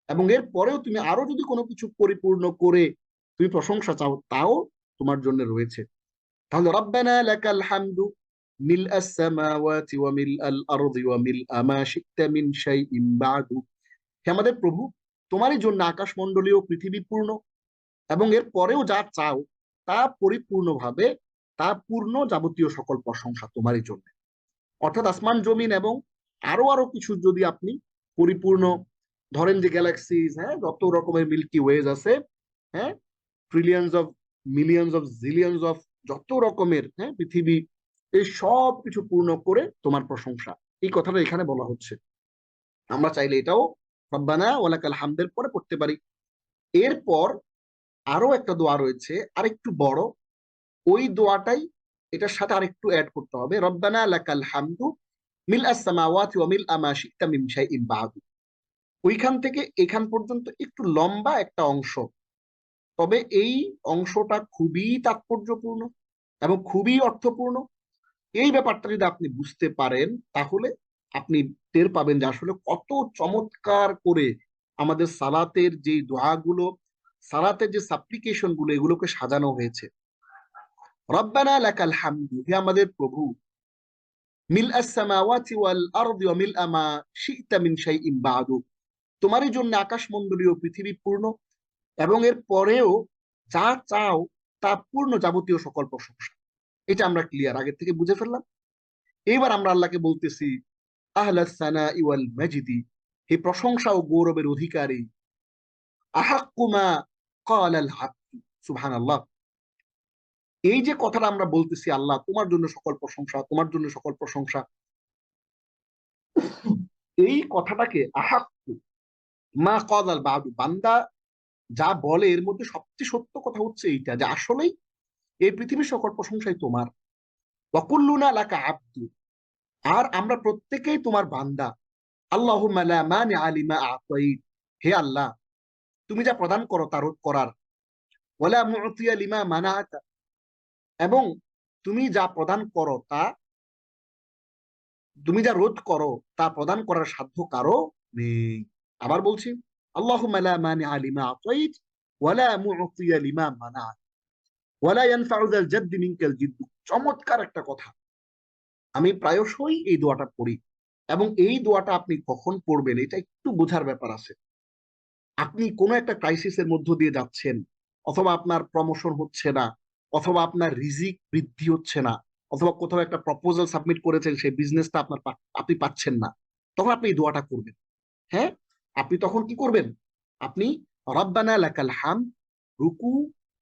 এবং এর পরেও তুমি আরো যদি কোনো কিছু পরিপূর্ণ করে তুমি প্রশংসা চাও তাও তোমার জন্য রয়েছে। তাহলে রব্বানা লাকাল হামদু মিল আস সামাওয়াতি ওয়া মিল আল আরদি ওয়া মিল মা শি'তা মিন শাইইন বা'দু। হে আমাদের প্রভু তোমারই জন্য আকাশমণ্ডলীয় পৃথিবী পূর্ণ, এবং এর পরেও যা চাও তা পরিপূর্ণভাবে, তা পূর্ণ যাবতীয় সকল প্রশংসা তোমারই জন্য। অর্থাৎ আসমান জমিন এবং আরো আরো কিছু যদি আপনি পরিপূর্ণ ধরেন, যে গ্যালাক্সিজ, হ্যাঁ যত রকমের মিল্কি ওয়েজ আছে, হ্যাঁ trillions of millions of zillions of যত রকমের হ্যাঁ পৃথিবী, এই সব কিছু পূর্ণ করে তোমার প্রশংসা, এই কথাটা এখানে বলা হচ্ছে। আমরা চাইলে এটাও রব্বানা ওয়ালাকাল হামদের পরে পড়তে পারি। এরপর আরো একটা দোয়া রয়েছে আরেকটু বড়, ওই দোয়াটাই এটার সাথে আরেকটু অ্যাড করতে হবে, রব্বানা লাকাল হামদু মিল আস সামাওয়াতি ওয়া মিল মা শি'তা মিন শাইইন বা'দু। ওইখান থেকে এখান পর্যন্ত একটু লম্বা একটা অংশ, তবে এই অংশটা খুবই তাৎপর্যপূর্ণ এবং খুবই অর্থপূর্ণ। এই ব্যাপারটা যদি আপনি বুঝতে পারেন তাহলে আপনি টের পাবেন যে আসলে কত চমৎকার করে আমাদের সালাতের যে দোয়াগুলো, সালাতের যে সাপ্লিকেশন গুলো, এগুলোকে সাজানো হয়েছে। রব্বানা লাকাল হামদু, হে আমাদের প্রভু, মিল আস-সামাওয়াতি ওয়াল আরদি ওয়া মিল মা শি'তা মিন শাইইন বা'দু, তোমারই জন্য আকাশমণ্ডলীয় পৃথিবী পূর্ণ এবং এর পরেও যা চাও তা পূর্ণ, যাবতীয় সকল প্রশংসা। এটা আমরা ক্লিয়ার আগে থেকে বুঝে ফেললাম। এইবার আমরা আল্লাহকে বলতেছি আহলাস সানাই ওয়াল মাজিদি, হে প্রশংসা ও গৌরবের অধিকারী, আহাক্কু মা ক্বালাল আবদু, সুবহানাল্লাহ। এই যে কথাটা আমরা বলতেছি, আল্লাহ তোমার জন্য সকল প্রশংসা, তোমার জন্য সকল প্রশংসা, এই কথাটাকে আহাক্কু মা ক্বালাল বাদু, বান্দা যা বলে এর মধ্যে সবচেয়ে সত্য কথা হচ্ছে এইটা, যে আসলেই এই পৃথিবীর সকল প্রশংসাই তোমার। ওয়াকুল্লুনা লাকা আবদু, আর আমরা প্রত্যেকেই তোমার বান্দা। আল্লাহুম্মা লা মানিআ লিমা আ'তাইত, হে আল্লাহ তুমি যা প্রদান করো তা রোধ করার, ওয়ালা মু'তিয়া লিমা মানাআতা, এবং তুমি যা প্রদান করো তা, তুমি যা রোধ করো তা প্রদান করার সাধ্য কারো নেই। আবার বলছি, আল্লাহুম্মা লা মানিআ লিমা আ'তাইত ওয়ালা মু'তিয়া লিমা মানাআত ওয়ালা ইয়ানফা'ু যাল জাদ্দি মিনকাল জিদ্দ। চমৎকার একটা কথা। আমি প্রায়শই এই দোয়াটা পড়ি, এবং এই দোয়াটা আপনি কখন পড়বেন এটা একটু বোঝার ব্যাপার আছে। আপনি কোনো একটা ক্রাইসিসের মধ্য দিয়ে যাচ্ছেন, অথবা আপনার প্রমোশন হচ্ছে না, অথবা আপনার রিজিক বৃদ্ধি হচ্ছে না, অথবা কোথাও একটা প্রপোজাল সাবমিট করেছেন, সেই বিজনেসটা আপনি পাচ্ছেন না, তখন আপনি এই দোয়াটা করবেন। হ্যাঁ, আপনি তখন কি করবেন? আপনি রব্বানা লাকাল হামদ, রুকু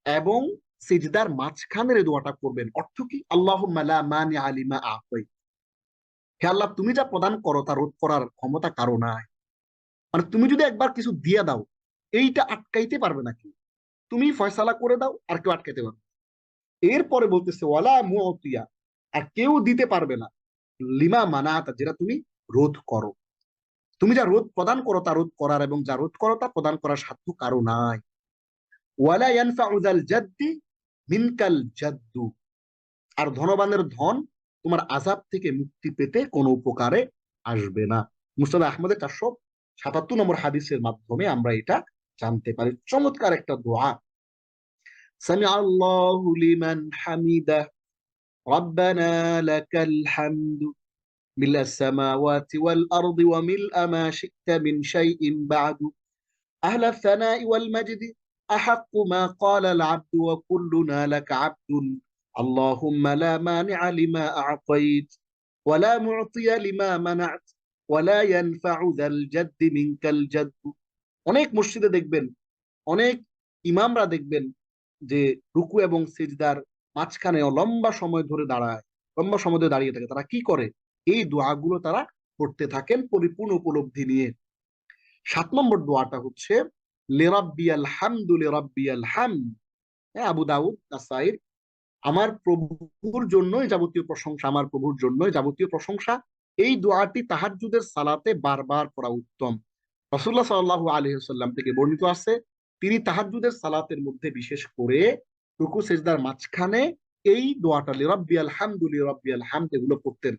এবং সিজদার মাঝখানের এই দোয়াটা করবেন। অর্থ কি? আল্লাহুম্মা লা মানিআ লিমা আ'তাইত, হে আল্লাহ তুমি যা প্রদান করো তা রোধ করার ক্ষমতা কারো নাই। মানে তুমি যদি একবার কিছু দিয়ে দাও, এইটা আটকাইতে পারবে না কেউ। তুমি ফয়সালা করে দাও, আর কেউ আটকাইতে পারবে না। এরপরে বলতেছে ওয়ালা মুতিয়া, আর কেউ দিতে পারবে না লিমা মানাতা, যেটা তুমি রোধ করো। তুমি যা রোধ প্রদান করো তা রোধ করার, এবং যা রোধ করো তা প্রদান করার সাধ্য কারো নাই। ওয়ালা ইয়ানফাউ যাল জাদ্দি মিনকাল জাদ্দু, আর ধনবানের ধন তোমার আযাব থেকে মুক্তি পেতে কোনো উপকারে আসবে না। মুসনাদ আহমদের 477 নম্বর হাদিসের মাধ্যমে আমরা এটা জানতে পারি। চমৎকার একটা দোয়া। সামিআ আল্লাহু লিমান হামিদা, রব্বানা লাকাল হামদু মিলাস সামাওয়াতি ওয়াল আরদি ওয়া মিলআ মা শি'তা মিন শাইইন বা'দু, আহলাস সানাই ওয়াল মাজদি, আহাক্কু মা ক্বালাল আবদু ওয়া কুল্লুনা লাকা আবদুন, আল্লাহুম্মা লা মানিআ লিমা আ'তাইত ওয়ালা মু'তিয়া লিমা মানা'ত ওয়ালা ইয়ানফা'ু যাল জাদ্দি মিনকাল জাদ্দ। অনেক মসজিদে দেখবেন, অনেক ইমামরা দেখবেন যে রুকু এবং সিজদার মাঝখানে লম্বা সময় ধরে দাঁড়ায়, লম্বা সময় ধরে দাঁড়িয়ে থাকে। তারা কি করে? এই দোয়াগুলো তারা পড়তে থাকেন পরিপূর্ণ উপলব্ধি নিয়ে। 7 নম্বর দোয়াটা হচ্ছে লিরাব্বিয়াল হামদু লিরাব্বিয়াল হামদ। হ্যাঁ, আবু দাউদ, নাসাইর, আমার প্রভুর জন্যই যাবতীয় প্রশংসা, আমার প্রভুর জন্যই যাবতীয় প্রশংসা। এই দোয়াটি তাহাজ্জুদের সালাতে বারবার পড়া উত্তম। রাসূলুল্লাহ সাল্লাল্লাহু আলাইহি ওয়াসাল্লাম থেকে বর্ণিত আছে, তিনি তাহাজ্জুদের সালাতের মধ্যে বিশেষ করে রুকু সিজদার মাঝখানে এই দোয়াটা লিরাব্বিয়াল হামদু লিরাব্বিয়াল হামদ এগুলো পড়তেন।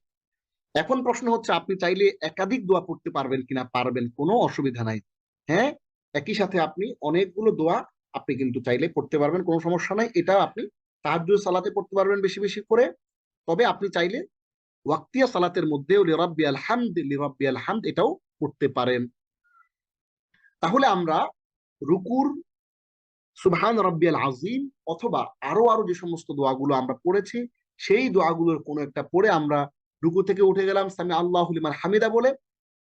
এখন প্রশ্ন হচ্ছে, আপনি চাইলে একাধিক দোয়া পড়তে পারবেন কিনা? পারবেন, কোনো অসুবিধা নাই। হ্যাঁ, একই সাথে আপনি অনেকগুলো দোয়া আপনি কিন্তু চাইলে পড়তে পারবেন, কোনো সমস্যা নাই। এটা আপনি তাহাজ্জুদ সালাতে পড়তে পারবেন বেশি বেশি করে। তবে আপনি চাইলে ওয়াক্তিয়া সালাতের মধ্যেও লিরাব্বিয়াল হামদ এটাও পড়তে পারেন। তাহলে আমরা রুকুর সুবহান রাব্বিয়াল আযীম, অথবা আরো আরো যে সমস্ত দোয়াগুলো আমরা পড়েছি, সেই দোয়াগুলোর কোনো একটা পড়ে আমরা রুকু থেকে উঠে গেলাম সামি আল্লাহু লিমান হামিদা বলে,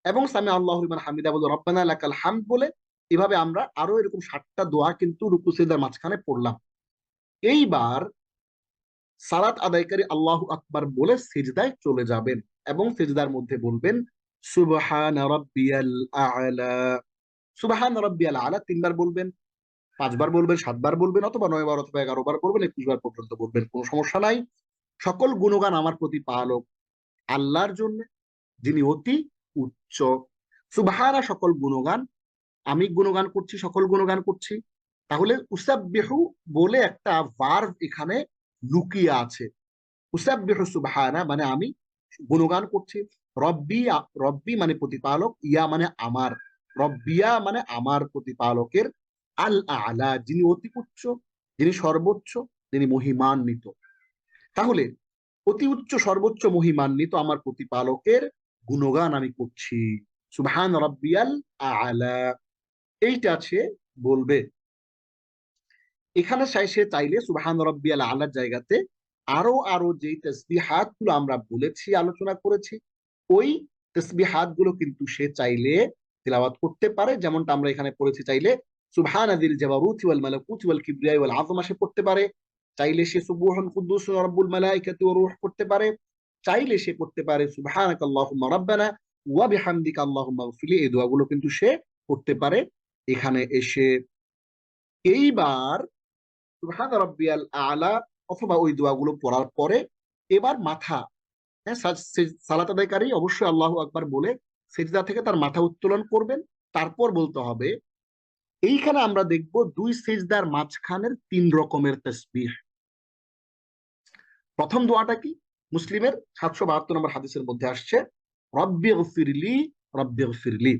এবং সামি আল্লাহু লিমান হামিদা বলে রব্বানা লাকাল হামদ বলে। এভাবে আমরা আরো এরকম 7টা দোয়া কিন্তু রুকু সিজদার মাঝখানে পড়লাম। এইবার সালাত আদায়কারী আল্লাহু আকবার বলে সিজদায় চলে যাবেন, এবং সিজদার মধ্যে বলবেন সুবহান রাব্বিয়াল আ'লা। সুবহান রাব্বিয়াল আ'লা 3 বার বলবেন, 5 বার বলবেন, 7 বার বলবেন, অথবা 9 বার, অথবা 11 বার বলবেন, 21 বার পর্যন্ত বলবেন, কোনো সমস্যা নাই। সকল গুণগান আমার প্রতিপালক আল্লাহর জন্য, যিনি অতি উচ্চ। সুবহানা সকল গুণগান, আমি গুণগান করছি, সকল গুণগান করছি। তাহলে উসাব্বিহু বলে একটা ভার্ব এখানে লুকিয়ে আছে। উসাব্বিহু সুবহানা মানে আমি গুণগান করছি। রব্বি, রব্বি মানে প্রতিপালক, ইয়া মানে আমার, রব্বিয়া মানে আমার প্রতিপালকের, আল আলা যিনি অতি উচ্চ, যিনি সর্বোচ্চ, যিনি মহিমান্বিত। তাহলে অতি উচ্চ সর্বোচ্চ মহিমান্বিত আমার প্রতিপালকের গুণগান আমি করছি, সুবহান রাব্বিয়াল আ'লা, এইটা সে বলবে। এখানে সে চাইলে সুবহান রাব্বিয়াল আ'লার জায়গাতে আরো আরো যেই তাসবিহাত গুলো আমরা বলেছি, আলোচনা করেছি, ওই তাসবিহাত গুলো কিন্তু সে চাইলে তিলাওয়াত করতে পারে। যেমনটা আমরা এখানে পড়েছি, চাইলে সুবহানা যিল জাবারুতি ওয়াল মালাকুতি ওয়াল কিবরিয়া ওয়াল আযমা সে পড়তে পারে, চাইলে সে সুবহান কুদ্দুস রাব্বুল মালাইকাতি ওয়ার রূহ পড়তে পারে, চাইলে সে পড়তে পারে সুবহানাকাল্লাহুম্মা রাব্বানা ওয়া বিহামদিকা আল্লাহুম্মা গফিরলি, এই দোয়াগুলো কিন্তু সে পড়তে পারে এখানে এসে। এইবার সুবহান রাব্বিয়াল আ'লা অথবা ওই দোয়াগুলো পড়ার পরে এবার মাথা, হ্যাঁ, সালাত আদায়কারী অবশ্যই আল্লাহু আকবার বলে সিজদা থেকে তার মাথা উত্তোলন করবেন। তারপর বলতে হবে, এইখানে আমরা দেখব দুই সিজদার মাঝখানের 3 রকমের তাসবিহ। প্রথম দোয়াটা কি? মুসলিমের 772 নম্বর হাদিসের মধ্যে আসছে, রব্বিগফিরলি রব্বিগফিরলি।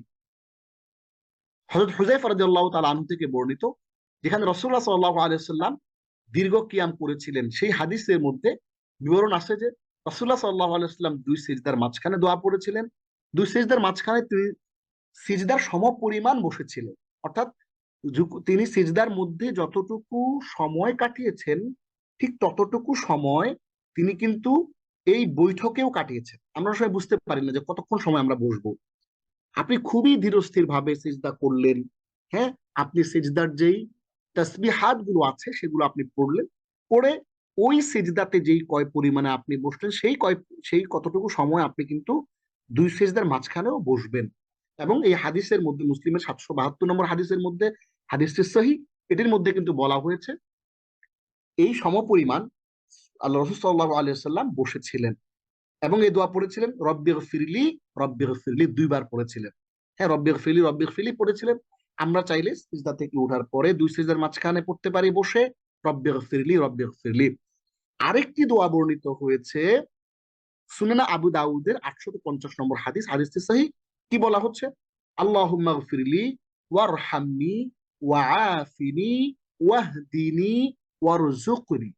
হযরত হুযায়ফা রাদিয়াল্লাহু তাআলা আনহু থেকে বর্ণিত, যেখানে রাসূলুল্লাহ সাল্লাল্লাহু আলাইহি ওয়াসাল্লাম দীর্ঘ কিয়াম করেছিলেন, সেই হাদিসের মধ্যে বিবরণ আছে যে রাসূলুল্লাহ সাল্লাল্লাহু আলাইহি ওয়াসাল্লাম দুই সিজদার মাঝখানে দোয়া পড়েছিলেন। দুই সিজদার মাঝখানে তিনি সিজদার সমপরিমাণ বসেছিলেন, অর্থাৎ তিনি সিজদার মধ্যে যতটুকু সময় কাটিয়েছেন ঠিক ততটুকু সময় তিনি কিন্তু এই বৈঠকেও কাটিয়েছেন। আমরা সবাই বুঝতে পারি না যে কতক্ষণ সময় আমরা বসবো। আপনি খুবই ধীরস্থির ভাবে সিজদা করলেন, হ্যাঁ, আপনি সিজদার যেই তাসবিহাত গুলো আছে সেগুলো আপনি পড়লেন, পড়ে ওই সিজদাতে যেই কয় পরিমাণে আপনি বসলেন সেই কতটুকু সময় আপনি কিন্তু দুই সিজদার মাঝখানেও বসবেন। এবং এই হাদিসের মধ্যে, মুসলিমের 772 নম্বর হাদিসের মধ্যে, হাদিসটি সহিহ, এটির মধ্যে কিন্তু বলা হয়েছে এই সমপরিমাণ আল্লাহ রাসূল সাল্লাল্লাহু আলাইহি ওয়াসাল্লাম বসেছিলেন এবং এই দোয়া পড়েছিলেন, রব্বিগফিরলি রব্বিগফিরলি, 2 বার পড়েছিলেন। হ্যাঁ, রব্বিগফিরলি রব্বিগফিরলি পড়েছিলেন। আমরা চাইলে সিজদা থেকে ওঠার পরে দুই সিজদার মাঝখানে পড়তে পারি বসে, রব্বিগফিরলি রব্বিগফিরলি। আরেকটি দোয়া বর্ণিত হয়েছে সুনানে আবু দাউদের 850 নম্বর হাদিস, হাদিসটি সহিহ। কি বলা হচ্ছে? আল্লাহুম্মা গফিরলি ওয়ারহামনি ওয়াআফিনি ওয়াহদিনি ওয়ারযুকনি।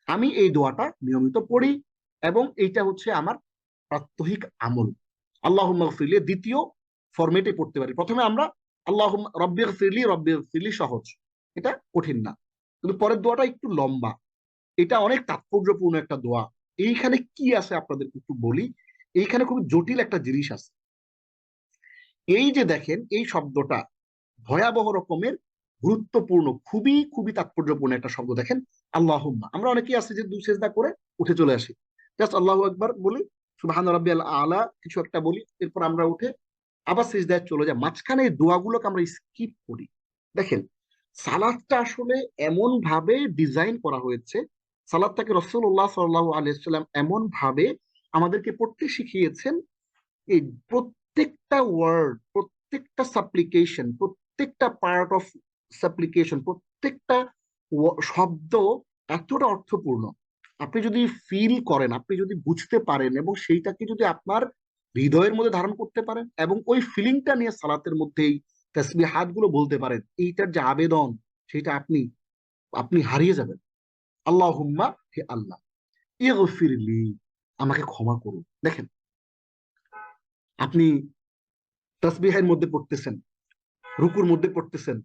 আমি এই দোয়াটা নিয়মিত পড়ি এবং এইটা হচ্ছে আমার প্রাত্যহিক আমল। আল্লাহুম্মা গফিরলি দ্বিতীয় ফরম্যাটে পড়তে পারি। প্রথমে আমরা আল্লাহুম্মা রব্বিগফিরলি রব্বিগফিরলি সহজ, এটা কঠিন না, কিন্তু পরের দোয়াটা একটু লম্বা, এটা অনেক তাৎপর্যপূর্ণ একটা দোয়া। এইখানে কি আছে আপনাদের একটু বলি, এইখানে খুব জটিল একটা জিনিস আছে। এই যে দেখেন, এই শব্দটা ভয়াবহ রকমের গুরুত্বপূর্ণ, খুবই খুবই তাৎপর্যপূর্ণ একটা শব্দ। দেখেন, আল্লাহুম্মা, আমরা অনেকেই আছে যে দুই সেজদা করে উঠে চলে আসি, জাস্ট আল্লাহু আকবার বলি, সুবহান রাব্বিয়াল আ'লা কিছু একটা বলি, এরপর আমরা উঠে আবার সিজদায় চলে যাই, মাঝখানে এই দোয়াগুলোকে আমরা স্কিপ করি। দেখেন, সালাদটা আসলে এমন ভাবে ডিজাইন করা হয়েছে, সালাদটাকে রাসূলুল্লাহ সাল্লাল্লাহু আলাইহি ওয়াসাল্লাম এমন ভাবে আমাদেরকে পড়তে শিখিয়েছেন, এই প্রত্যেকটা ওয়ার্ড, প্রত্যেকটা সাপ্লিকেশন, প্রত্যেকটা পার্ট অফ সাপ্লিকেশন, প্রত্যেকটা শব্দ এতটা অর্থপূর্ণ। আপনি যদি ফিল করেন, আপনি যদি বুঝতে পারেন এবং সেইটাকে যদি আপনার হৃদয়ের মধ্যে ধারণ করতে পারেন এবং ওই ফিলিংটা নিয়ে সালাতের মধ্যে এই তাসবিহাত গুলো বলতে পারেন, এইটার যে আবেদন সেটা আপনি আপনি হারিয়ে যাবেন। আল্লাহুম্মা, হে আল্লাহ, ইগফিরলি, আমাকে ক্ষমা করুন। দেখেন, আপনি তাসবিহের মধ্যে পড়তেছেন, রুকুর মধ্যে পড়তেছেন,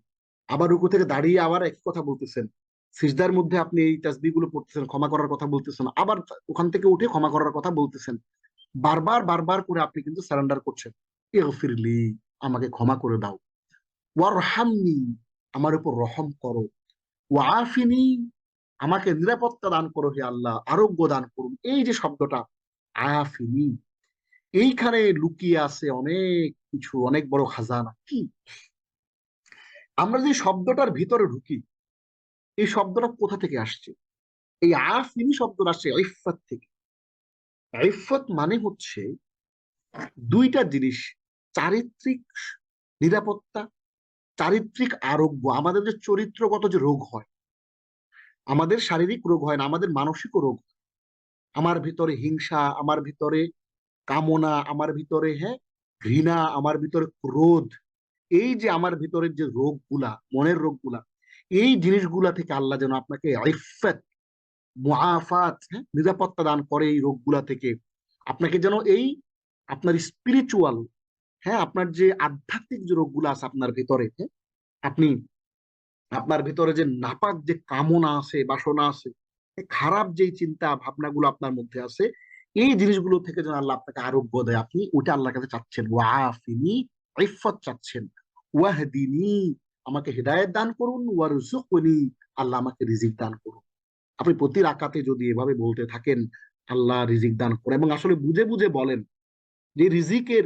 আবার রুকু থেকে দাঁড়িয়ে আবার একই কথা বলতেছেন, সিজদার মধ্যে আপনি এই তাসবিহ গুলো পড়তেছেন, ক্ষমা করার কথা বলতেছেন, আবার ওখান থেকে উঠে ক্ষমা করার কথা বলতেছেন। বারবার বারবার করে আপনি কিন্তু সারেন্ডার করছেন, ইগফিরলি, আমাকে ক্ষমা করে দাও, ওয়ারহামনি, আমার উপর রহম করো, ওয়াআফিনি, আমাকে নিরাপত্তা দান করো হে আল্লাহ, আরোগ্য দান করুন। এই যে শব্দটা আফিনি, এইখানে লুকিয়ে আছে অনেক কিছু, অনেক বড় খাজানা। কি, আমরা যে শব্দটার ভিতরে ঢুকি, এই শব্দটা কোথা থেকে আসছে? এই আফিনি শব্দটা আসছে ইফফত থেকে। ইফফত মানে হচ্ছে দুইটা জিনিস, চারিত্রিক নিরাপত্তা, চারিত্রিক আরোগ্য। আমাদের যে চরিত্রগত যে রোগ হয়, আমাদের শারীরিক রোগ হয় না, আমাদের মানসিক রোগ। আমার ভিতরে হিংসা, আমার ভিতরে কামনা, আমার ভিতরে, হ্যাঁ, ঘৃণা, আমার ভিতরে ক্রোধ, এই যে আমার ভিতরের যে রোগগুলা, মনের রোগগুলা, এই জিনিসগুলা থেকে আল্লাহ যেন আপনাকে ইফফত, মুআফাত, নিরাপত্তা দান করে এই রোগগুলা থেকে। আপনাকে যেন এই আপনার স্পিরিচুয়াল, আপনার যে আধ্যাত্মিক যে রোগগুলো আছে আপনার ভিতরে, আপনি আপনার ভিতরে যে নাপাক যে কামনা আছে, বাসনা আছে, খারাপ যেই চিন্তা ভাবনাগুলো আপনার মধ্যে আছে, এই জিনিসগুলো থেকে যেন আল্লাহ আপনাকে আরোগ্য দেয়। আপনি ওইটা আল্লাহর কাছে চাচ্ছেন, ওয়াফিনি, ইফত চাচ্ছেন, ওয়াহদিনি, আমাকে হেদায়েত দান করুন, ওয়ারজুকনি, আল্লাহ আমাকে রিজিক দান করুন। আপনি প্রতি রাকাতে যদি এভাবে বলতে থাকেন আল্লাহ রিজিক দান করে, এবং আসলে বুঝে বুঝে বলেন যে রিজিকের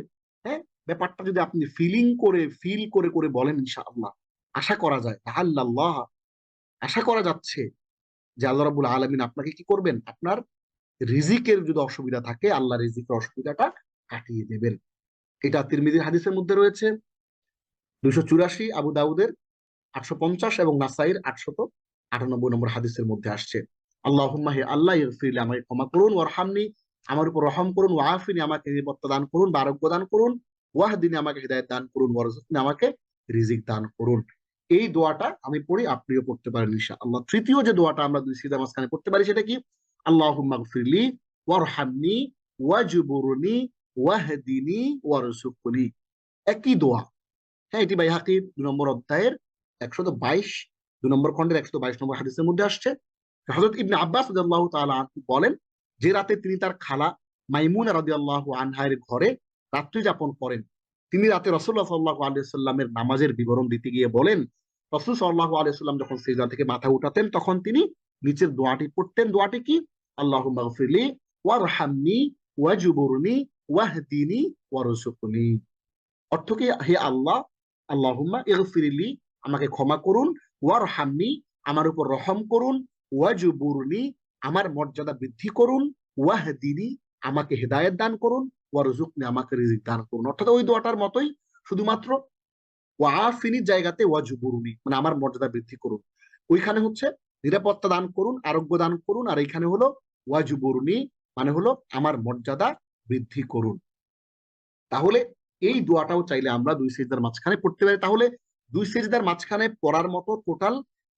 ব্যাপারটা যদি আপনি ফিল করে করে বলেন, ইনশাআল্লাহ আশা করা যায়, আল্লাহ, আশা করা যাচ্ছে যে আল্লাহ রাব্বুল আলামিন আপনাকে কি করবেন, আপনার রিজিকের যদি অসুবিধা থাকে আল্লাহ রিজিকের অসুবিধাটা কাটিয়ে দেবেন। এটা তিরমিজির হাদিসের মধ্যে রয়েছে 284, আবু দাউদের 850 এবং নাসাইর 898 নম্বর হাদিসের মধ্যে আসছে। আল্লাহুম্মা, হে আল্লাহ, ইগফিরলি, আমাকে ক্ষমা করুন, ওয়ারহামনি, আমার উপর রহম করুন, ওয়াআফিনি, আমাকে নিরাপত্তা দান করুন বা আরোগ্য দান করুন, ওয়াহদিনি, আমাকে হিদায়াত দান করুন, ওয়ারজুকনি, আমাকে রিজিক দান করুন। এই দোয়াটা আমি পড়ি, আপনিও পড়তে পারেন ইনশাআল্লাহ। তৃতীয় যে দোয়াটা আমরা দুই সিজদার মাঝখানে পড়তে পারি সেটা কি? আল্লাহুম্মা ইগফিরলি, ওয়ারহামনি, ওয়াজবুরনি, ওয়াহদিনি, ওয়ারজুকনি। একই দোয়া। এটি বাইহাকির 2 নম্বর অধ্যায়ের 122, 2 নম্বর খণ্ডের 122 নম্বর হাদিসের মধ্যে আসছে। হযরত ইবনে আব্বাস রাদিয়াল্লাহু তাআলা আনহু বলেন, যে রাতে তিনি তার খালা মাইমুনা রাদিয়াল্লাহু আনহার ঘরে রাত্রি যাপন করেন, তিনি রাতে রাসূলুল্লাহ সাল্লাল্লাহু আলাইহি ওয়াসাল্লামের নামাজের বিবরণ দিতে গিয়ে বলেন, রাসূল সাল্লাল্লাহু আলাইহি ওয়াসাল্লাম যখন সিজদা থেকে মাথা উঠাতেন তখন তিনি নিচের দোয়াটি পড়তেন। দোয়াটি কি? আল্লাহুম্মা গফিরলি, ওয়ারহামনি, ওয়াজবুরনি, ওয়াহদিনি, ওয়ারজুকনি। অর্থ কি? হে আল্লাহ, আল্লাহুম্মা ইগফিরলি, আমাকে ক্ষমা করুন, ওয়ারহামনি, আমার উপর রহম করুন, ওয়াজবুরনি, আমার মর্যাদা বৃদ্ধি করুন, ওয়াহদিনি, আমাকে হেদায়েত দান করুন, ওয়ারজুকনি, আমাকে রিজিক দান করুন। অর্থাৎ ওই দোয়াটার মতোই, শুধুমাত্র ওয়াফিনির জায়গাতে ওয়াজবুরনি, মানে আমার মর্যাদা বৃদ্ধি করুন। ওইখানে হচ্ছে নিরাপত্তা দান করুন, আরোগ্য দান করুন, আর এইখানে হলো ওয়াজবুরনি, মানে হলো আমার মর্যাদা বৃদ্ধি করুন। তাহলে এই দোয়াটাও চাইলে আমরা দুই সিজদার মাঝখানে পড়তে পারি। তাহলে দুই সিজদার মাঝখানে পড়ার মতো টোটাল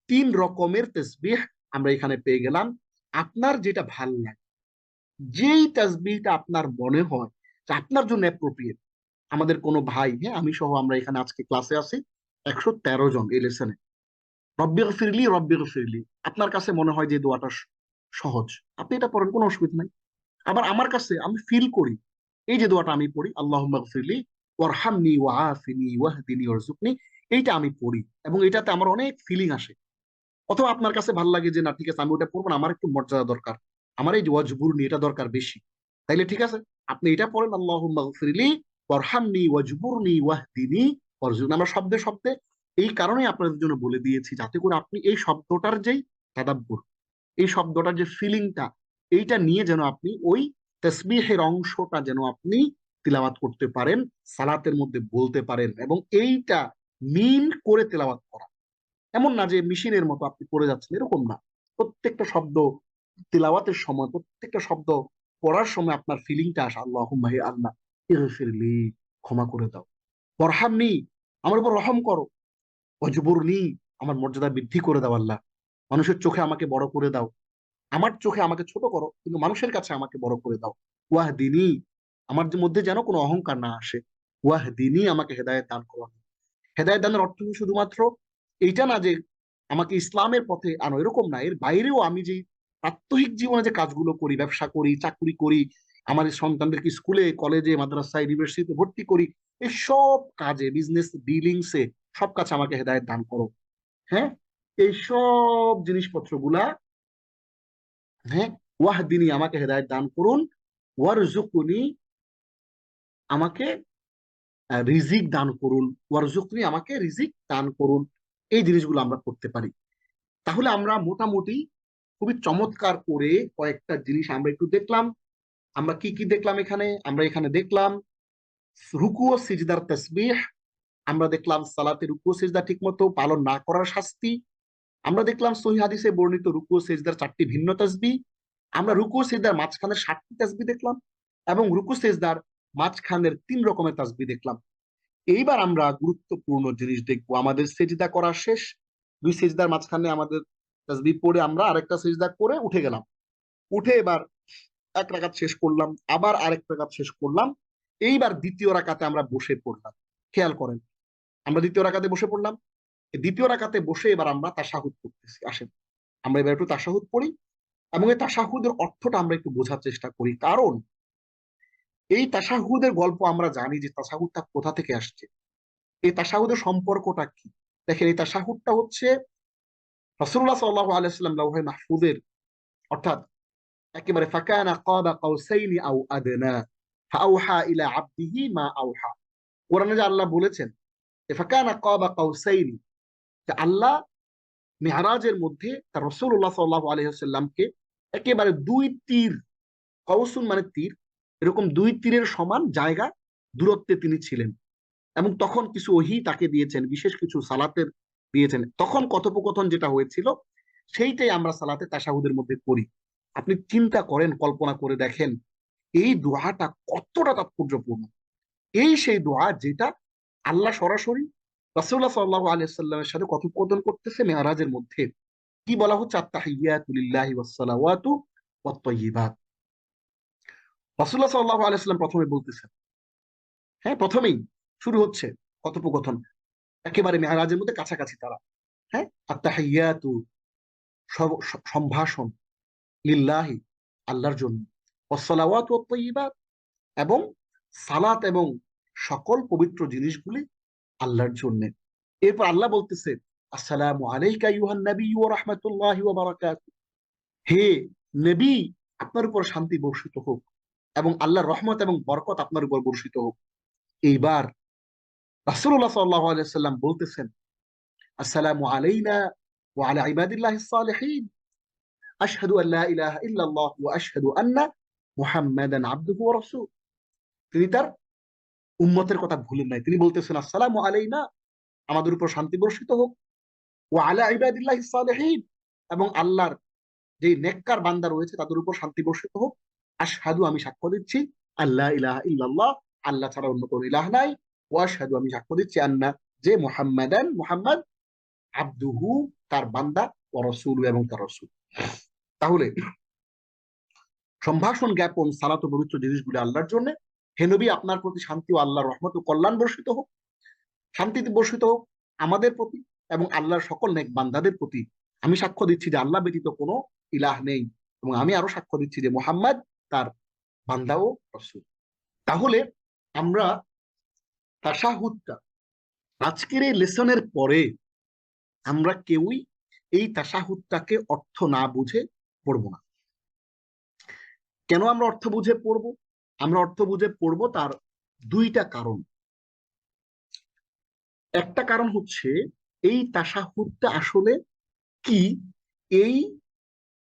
3 রকমের তাসবিহ আমরা এখানে পেয়ে গেলাম। আপনার যেটা ভাল লাগে, যেই তাসবিহটা আপনার মনে হয় যে আপনার জন্য অ্যাপ্রোপ্রিয়েট। আমাদের কোনো ভাই, আমি সহ আমরা এখানে আজকে ক্লাসে আছি 113 জন এই লেসনে। রব্বি গফিরলি, রব্বি গফিরলি, আপনার কাছে মনে হয় যে দোয়াটা সহজ, আপনি এটা পড়েন, কোনো অসুবিধা নাই। আবার আমার কাছে আমি ফিল করি, এই যে দোয়াটা আমি পড়ি, আল্লাহুম্মা গফিরলি, ওয়ারহামনি, ওয়াআফিনি, ওয়াহদিনি, ওয়ারজুকনি, এইটা আমি পড়ি এবং এটাতে আমার অনেক ফিলিং আসে। অথবা আপনার কাছে ভালো লাগে যে না ঠিক আছে আমি ওটা পড়বো না, আমার একটু মর্যাদা দরকার, আমার এই যে ওয়াজবুরনি এটা দরকার বেশি, তাইলে ঠিক আছে আপনি এটা পড়েন, আল্লাহুম্মা গফিরলি, ওয়ারহামনি, ওয়াজবুরনি, ওয়াহদিনি, ওয়ারজুকনি। আমরা শব্দে শব্দে এই কারণেই আপনাদের জন্য বলে দিয়েছি, যাতে করে আপনি এই শব্দটার যেই তাদাব্বুর, এই শব্দটার যে ফিলিংটা, এইটা নিয়ে যেন আপনি ওই তাসবিহের অংশটা যেন আপনি তিলাওয়াত করতে পারেন, সালাতের মধ্যে বলতে পারেন, এবং এইটা মিন করে তেলাওয়াত করা। এমন না যে মেশিনের মতো আপনি পড়ে যাচ্ছেন, এরকম না। প্রত্যেকটা শব্দ তিলাওয়াতের সময়, প্রত্যেকটা শব্দ পড়ার সময় আপনার ফিলিংটা আসে, আল্লাহুম্মা, হে আল্লাহ, ইগফিরলি, ক্ষমা করে দাও, ওয়ারহামনি, আমার উপর রহম করো, ওয়াজবুরনি, আমার মর্যাদা বৃদ্ধি করে দাও আল্লাহ, মানুষের চোখে আমাকে বড় করে দাও, আমার চোখে আমাকে ছোট করো কিন্তু মানুষের কাছে আমাকে বড় করে দাও, ওয়াহদিনী, আমার মধ্যে যেন কোনো অহংকার না আসে, ওয়াহদিনী, আমাকে হেদায়েত দান করো। হেদায়েত দানের অর্থ শুধুমাত্র এইটা না যে আমাকে ইসলামের পথে আনো, এরকম না। এর বাইরেও আমি যে প্রাত্যহিক জীবনে যে কাজগুলো করি, ব্যবসা করি, চাকরি করি, আমার এই সন্তানদেরকে স্কুলে, কলেজে, মাদ্রাসায়, ইউনিভার্সিটিতে ভর্তি করি, এই সব কাজে, বিজনেস ডিলিংসে, সব কাছে আমাকে হেদায়েত দান করো। হ্যাঁ, এই সব জিনিসপত্রগুলা, হ্যাঁ, ওয়াহদিনী, আমাকে হেদায়েত দান করুন, ওয়ারজুকনি, আমাকে রিজিক দান করুন, ওয়ারজুকনি, আমাকে রিজিক দান করুন। এই জিনিসগুলো আমরা করতে পারি। তাহলে আমরা মোটামুটি খুবই চমৎকার করে কয়েকটা জিনিস আমরা একটু দেখলাম। আমরা কি কি দেখলাম এখানে? আমরা এখানে দেখলাম রুকু ও সিজদার তাসবিহ, আমরা দেখলাম সালাতে রুকু ও সিজদা ঠিকমতো পালন না করার শাস্তি, আমরা দেখলাম সহিহ হাদিসে বর্ণিত রুকু ও সিজদার 4টি ভিন্ন তাসবিহ, আমরা রুকু ও সিজদার মাঝখানের 7টি তাসবিহ দেখলাম, এবং রুকু সিজদার মাঝখানের 3 রকমের তাসবিহ দেখলাম। এইবার আমরা গুরুত্বপূর্ণ জিনিস দেখবো। আমাদের সেজদা করা শেষ, দুই সেজদার মাঝখানে আমাদের তাসবিহ পড়ে আমরা আরেকটা সিজদা করে উঠে গেলাম, উঠে এবার এক রাকাত শেষ করলাম, আবার আরেক রাকাত শেষ করলাম, এইবার দ্বিতীয় রাকাতে আমরা বসে পড়লাম। খেয়াল করেন, আমরা দ্বিতীয় রাকাতে বসে পড়লাম, এই দ্বিতীয় রাকাতে বসে এবার আমরা তাশাহুদ করতেছি। আসেন আমরা এবার একটু তাশাহুদ পড়ি, এবং এই তাশাহুদের অর্থটা আমরা একটু বোঝার চেষ্টা করি। কারণ এই তাশাহুদের গল্প আমরা জানি যে তাশাহুদটা কোথা থেকে আসছে, এই তাশাহুদের সম্পর্কটা কি। দেখেন, এই তাশাহুদটা হচ্ছে রাসূলুল্লাহ সাল্লাল্লাহু আলাইহি ওয়াসাল্লাম লাওহে মাহফুজের, অর্থাৎ একেবারে ফাকানা কাবা কাউসাইনি আও আদনা ফাআউহা ইলা আবদিহি মা আওহা। কোরআনে যে আল্লাহ বলেছেন যে ফাকানা কাবা কাউসাইনি, যে আল্লাহ মেরাজের মধ্যে তার রাসূলুল্লাহ সাল্লাল্লাহু আলাইহি ওয়াসাল্লামকে একেবারে দুই তীর, কাউসুন মানে তীর, এরকম দুই তীরের সমান জায়গা দূরত্বে তিনি ছিলেন। এবং তখন কিছু ওহী তাকে দিয়েছেন, বিশেষ কিছু সালাতের দিয়েছেন। তখন কথোপকথন যেটা হয়েছিল সেইটাই আমরা সালাতে তাশাহুদের মধ্যে করি। আপনি চিন্তা করেন, কল্পনা করে দেখেন এই দোয়াটা কতটা তাৎপর্যপূর্ণ। এই সেই দোয়া যেটা আল্লাহ সরাসরি রাসূলুল্লাহ সাল্লাল্লাহু আলাইহি সাল্লামের সাথে কথোপকথন করতেছে মেরাজের মধ্যে। কি বলা হচ্ছে? আত-তাহিয়াতু লিল্লাহি ওয়াস-সালাওয়াতু ওয়াত-তাইয়্যিবাত। রাসূলুল্লাহ সাল্লাল্লাহু আলাইহি সাল্লাম প্রথমে বলতেছেন, হ্যাঁ, প্রথমেই শুরু হচ্ছে কথোপকথন, একেবারে মেরাজের মধ্যে কাছাকাছি তারা। হ্যাঁ, আত-তাহিয়াতু সম্ভাষণ, লিল্লাহি আল্লাহর জন্য, ওয়াস-সালাওয়াতু ওয়াত-তাইয়্যিবাত এবং সালাত এবং সকল পবিত্র জিনিসগুলি আল্লাহর জন্য। এরপর আল্লাহ বলতেছে, আসসালামু আলাইকা আইয়ুহান নাবিয়্যু ওয়া রাহমাতুল্লাহি ওয়া বারাকাতুহু। হে নবী, আপনার উপর শান্তি বর্ষিত হোক এবং আল্লাহর রহমত এবং বরকত আপনার উপর বর্ষিত হোক। এইবার রাসূলুল্লাহ সাল্লাল্লাহু আলাইহি ওয়াসাল্লাম বলতেছেন, আসসালামু আলাইনা ওয়া আলা ইবাদিল্লাহিস সালিহিন, আশহাদু আল লা ইলাহা ইল্লাল্লাহ ওয়া আশহাদু আন্না মুহাম্মাদান আবদুহু ওয়া রাসূলুহু। তিনি তার উম্মতের কথা ভুলেন নাই। তিনি বলতেছেন, আসসালামু আলাইনা, আমাদের উপর শান্তি বর্ষিত হোক, ওয়া আলা ইবাদিল্লাহিস সালিহিন, এবং আল্লাহর যে নেককার বান্দা রয়েছে তাদের উপর শান্তি বর্ষিত হোক। আশহাদু, আমি সাক্ষ্য দিচ্ছি, আল্লাহ ইলাহা ইল্লাল্লাহ, আল্লাহ ছাড়া অন্য কোনো ইলাহ নাই। ওয়া আশহাদু, আমি সাক্ষ্য দিচ্ছি, আন্না, যে মুহাম্মাদান, মুহাম্মদ, আবদুহু, তার বান্দা, ওয়া রাসূলুহু, এবং তার রাসূল। তাহলে সম্ভাষণ জ্ঞাপন সালাত ও পবিত্র জিনিসগুলি আল্লাহর জন্য। হে নবী, আপনার প্রতি শান্তি ও আল্লাহর রহমত ও কল্যাণ বর্ষিত হোক, শান্তি বর্ষিত হোক আমাদের প্রতি এবং আল্লাহর সকল নেক বান্দাদের প্রতি। আমি সাক্ষ্য দিচ্ছি যে আল্লাহ ব্যতীত কোনো ইলাহ নেই, এবং আমি আরো সাক্ষ্য দিচ্ছি যে মুহাম্মদ তার বান্দা ও রাসূল। তাহলে আমরা তাশাহুদটা, আজকের এই লেসনের পরে আমরা কেউই এই তাশাহুদটাকে অর্থ না বুঝে পড়বো না। কেন আমরা অর্থ বুঝে পড়বো? আমরা অর্থ বুঝে পড়বো তার দুইটা কারণ। একটা কারণ হচ্ছে এই তাশাহুদটা আসলে কি, এই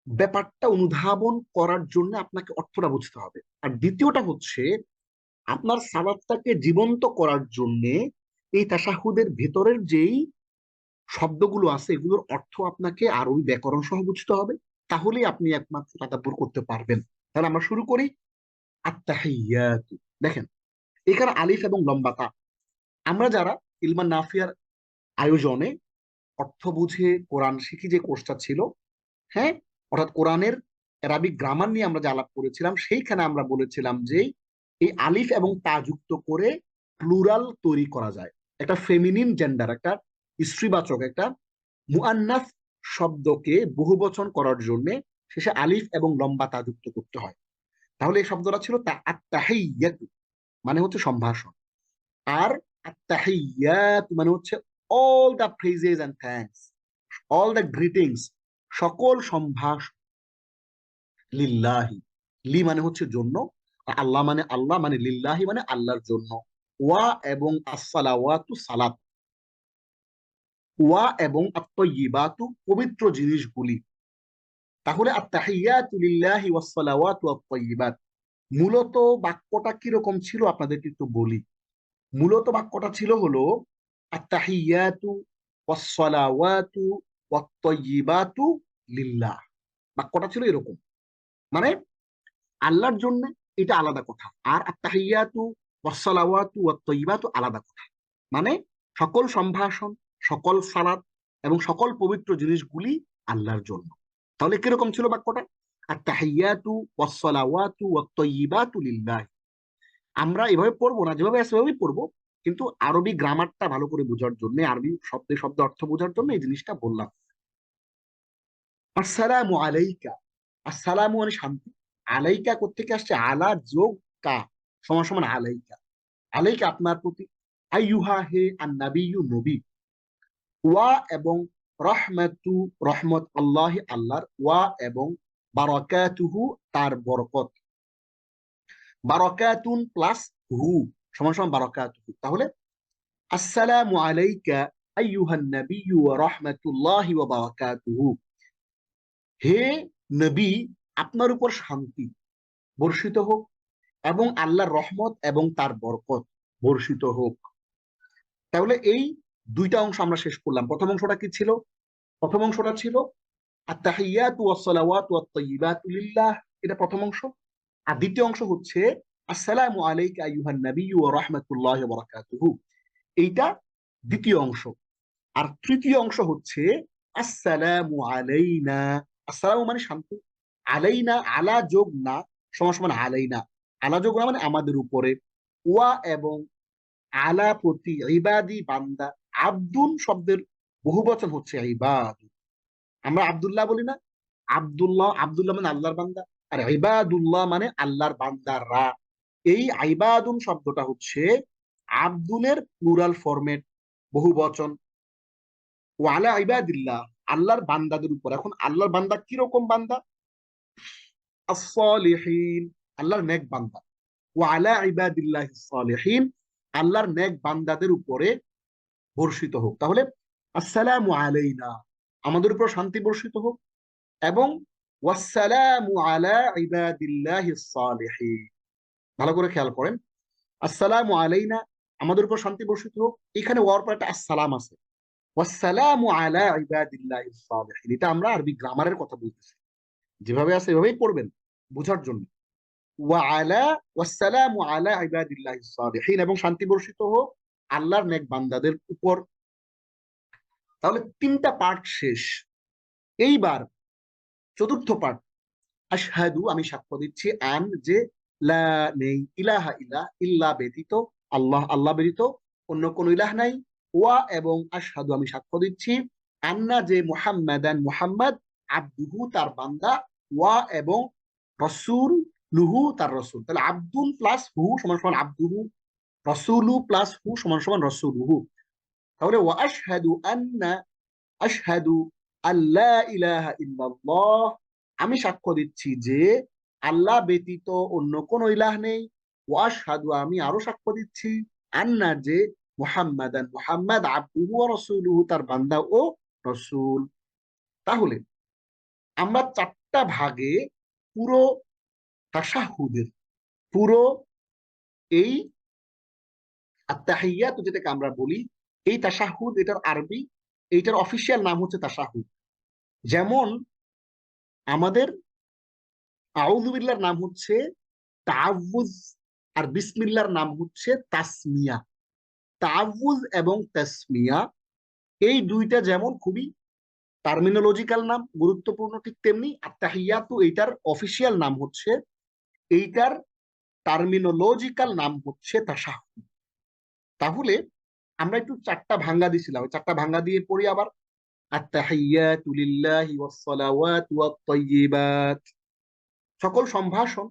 ব্যাপারটা অনুধাবন করার জন্য আপনাকে অর্থটা বুঝতে হবে। আর দ্বিতীয়টা হচ্ছে আপনার সালাতটাকে জীবন্ত করার জন্য এই তাশাহুদের ভেতরের যেই শব্দগুলো আছে এগুলোর অর্থ আপনাকে আরবি ব্যাকরণ সহ বুঝতে হবে। তাহলেই আপনি একমাত্র তাদাব্বুর করতে পারবেন। তাহলে আমরা শুরু করি। আত-তাহিয়াতু, দেখেন এখানে আলিফ এবং লম্বা তা। আমরা যারা ইলমান নাফিয়ার আয়োজনে অর্থ বুঝে কোরআন শিখি যে কোর্সটা ছিল, হ্যাঁ, অর্থাৎ কোরআনের অ্যারাবিক গ্রামার নিয়ে আমরা যে আলাপ করেছিলাম, সেইখানে আমরা বলেছিলাম যে এই আলিফ এবং তা যুক্ত করে প্লুরাল তৈরি করা যায়, একটা ফেমিনিন জেন্ডার, একটা স্ত্রীবাচক, একটা মুআন্নাস শব্দকে বহুবচন করার জন্য শেষে আলিফ এবং লম্বা তা যুক্ত করতে হয়। তাহলে এই শব্দটা ছিল আত-তাহিয়াতু, মানে হচ্ছে সম্ভাষণ। আর আত-তাহিয়াতু মানে হচ্ছে all the praises and thanks, all the greetings, সকল সম্ভাষণ, লিল্লাহি, লি মানে হচ্ছে জন্য, আর আল্লাহ মানে আল্লাহ, মানে লিল্লাহি মানে আল্লাহর জন্য। ওয়া এবং আসসালাওয়াতু সালাত, ওয়া এবং আত-তাইয়্যিবাতু পবিত্র জিনিসগুলি। তাহলে আত-তাহিয়াতু লিল্লাহি ওয়াস-সালাওয়াতু ওয়াত-তাইয়্যিবাত, মূলত বাক্যটা কিরকম ছিল আপনাদেরকে একটু বলি। মূলত বাক্যটা ছিল হলো আত-তাহিয়াতু ওয়াস-সালাওয়াতু ওয়াত-তাইয়্যিবাতু লিল্লাহ। বাক্যটা ছিল এরকম, মানে আল্লাহর জন্য, এটা আলাদা কথা। আর আত-তাহিয়াতু ওয়াস-সালাওয়াতু ওয়াত-তাইয়্যিবাতু আলাদা কথা। মানে সকল সম্ভাষণ, সকল সালাত এবং সকল পবিত্র জিনিসগুলি আল্লাহর জন্য। তাহলে কিরকম ছিল বাক্যটা? আত-তাহিয়াতু ওয়াস-সালাওয়াতু ওয়াত-তাইয়িবাতু লিল্লাহ। আমরা এভাবে পড়বো না, যেভাবে আছে সেভাবেই পড়বো, কিন্তু আরবি গ্রামারটা ভালো করে বোঝার জন্য, আরবি শব্দে শব্দ অর্থ বোঝার জন্য এই জিনিসটা বললাম। আসসালামু আলাইকা, আসসালামু মানে শান্তি, আলাইকা কোত্থেকে আসছে? আলা যোগ কা সমান সমান আলাইকা, আলাইকা আপনার প্রতি, আইয়ুহা হে আন-নাবিয়্যু নবী, ওয়া এবং রহমাতু রহমত আল্লাহি আল্লাহর, ওয়া এবং বারাকাতুহু তার বরকত, বারাকাতুন প্লাস হু সমান সমান বারাকাতুহু। তাহলে আসসালামু আলাইকা আইয়ুহান নাবিয়্যু ওয়া রাহমাতুল্লাহি ওয়া বারাকাতুহু, হে নবী আপনার উপর শান্তি বর্ষিত হোক এবং আল্লাহর রহমত এবং তার বরকত বর্ষিত হোক। তাহলে এই দুইটা অংশ আমরা শেষ করলাম। প্রথম অংশটা কি ছিল? প্রথম অংশটা ছিল আত-তাহিয়াতু ওয়াস-সালাওয়াতু ওয়াত-তাইয়িবাতু লিল্লাহ, এটা প্রথম অংশ। আর দ্বিতীয় অংশ হচ্ছে আসসালামু আলাইকা আইয়ুহান নাবিয়্যু ওয়া রাহমাতুল্লাহি ওয়া বারাকাতুহু, এইটা দ্বিতীয় অংশ। আর তৃতীয় অংশ হচ্ছে আসসালামু আলাইনা, আসসালামু মানে শান্তি, আলাইনা আলা যোগ না সমান সমান আলাইনা, আলা যোগ না মানে আমাদের উপরে, ওয়া এবং আলা প্রতি, ইবাদি বান্দা, আব্দুন শব্দের বহুবচন হচ্ছে ইবাদ, আমরা আব্দুল্লাহ বলি না, আব্দুল্লাহ, আব্দুল্লাহ মানে আল্লাহর বান্দা, আর ইবাদুল্লাহ মানে আল্লাহর বান্দাররা। এই ইবাদুন শব্দটা হচ্ছে আব্দুলের প্লুরাল ফরমেট, বহু বচন। ওয়ালা ইবাদিল্লাহ আল্লাহর বান্দাদের উপর। এখন আল্লাহর বান্দা কিরকম বান্দা? as-সালিহিন আল্লাহর নেক বান্দা, ওয়ালা ইবাদিল্লাহিস সালিহিন আল্লাহর নেক বান্দাদের উপরে বর্ষিত হোক। তাহলে আসসালামু আলাইনা আমাদের উপর শান্তি বর্ষিত হোক, এবং ওয়াসসালামু আলা ইবাদিল্লাহিস সালিহিন, ভালো করে খেয়াল করেন, আসসালামু আলাইনা আমাদের উপর শান্তি বর্ষিত হোক, এখানে ওয়ার পর একটা আসসালাম আছে, ওয়াসসালামু আলা ইবাদিল্লাহিস সালিহিন, এটা আমরা আরবি গ্রামারের কথা বলতেছি, যেভাবে আছে এভাবেই পড়বেন বোঝার জন্য। ওয়া আলা ওয়াসসালামু আলা ইবাদিল্লাহিস সালিহিন, এবং শান্তি বর্ষিত হোক আল্লাহর নেক বান্দাদের উপর। তাহলে তিনটা পার্ট শেষ। এইবার চতুর্থ পার্ট, আশহাদু আমি সাক্ষ্য দিচ্ছি, আন যে, লা নেই, ইলাহা ইলা ইল্লা ব্যতীত, আল্লাহ আল্লাহ ব্যতীত অন্য কোন ইলাহ নাই, ওয়া এবং আশহাদু আমি সাক্ষ্য দিচ্ছি, আন্না যে মুহাম্মাদান মুহাম্মদ, আব্দুহু তার বান্দা, ওয়া এবং রসুল লুহু তার রসুল। তাহলে আব্দুল প্লাস হু সমান সমান আব্দুহু, রসুলু প্লাস হু সমান সমান রসুলুহু। তাহলে ওয়া আশহাদু আন্না, আশহাদু আল্লা ইলাহা ইল্লাল্লাহ আমি সাক্ষ্য দিচ্ছি যে আল্লাহ ব্যতীত অন্য কোন ইলাহ নেই, ওয়া আশহাদু আমি আরো সাক্ষ্য দিচ্ছি, আন্না যে মুহাম্মাদান মুহাম্মদ, আবদুহু ওয়া রাসূলুহু তার বান্দা ও রাসূল। তাহলে আমরা চারটা ভাগে পুরো তাশাহুদের, পুরো এই আত-তাহিয়াতু যেটাকে আমরা বলি, এই তাশাহুদ, এটার আরবি, এইটার অফিসিয়াল নাম হচ্ছে তাশাহুদ। যেমন আমাদের আউযু বিল্লাহর নাম হচ্ছে তাআউযুজ, আর বিসমিল্লাহর নাম হচ্ছে তাসমিয়া। তাআউযুজ এবং তাসমিয়া এই দুইটা যেমন খুবই টার্মিনোলজিক্যাল নাম, গুরুত্বপূর্ণ, ঠিক তেমনি আত-তাহিয়াতু এইটার অফিসিয়াল নাম হচ্ছে, এইটার টার্মিনোলজিক্যাল নাম হচ্ছে তাশাহুদ। তাহলে আমরা একটু চারটা ভাঙ্গা দিছিলাম, ওই চারটা ভাঙ্গা দিয়ে পড়ি আবার। আত-তাহিয়াতু লিল্লাহি ওয়াস-সালাওয়াতু ওয়াত-তাইয়িবাত, সকল সম্ভাষণ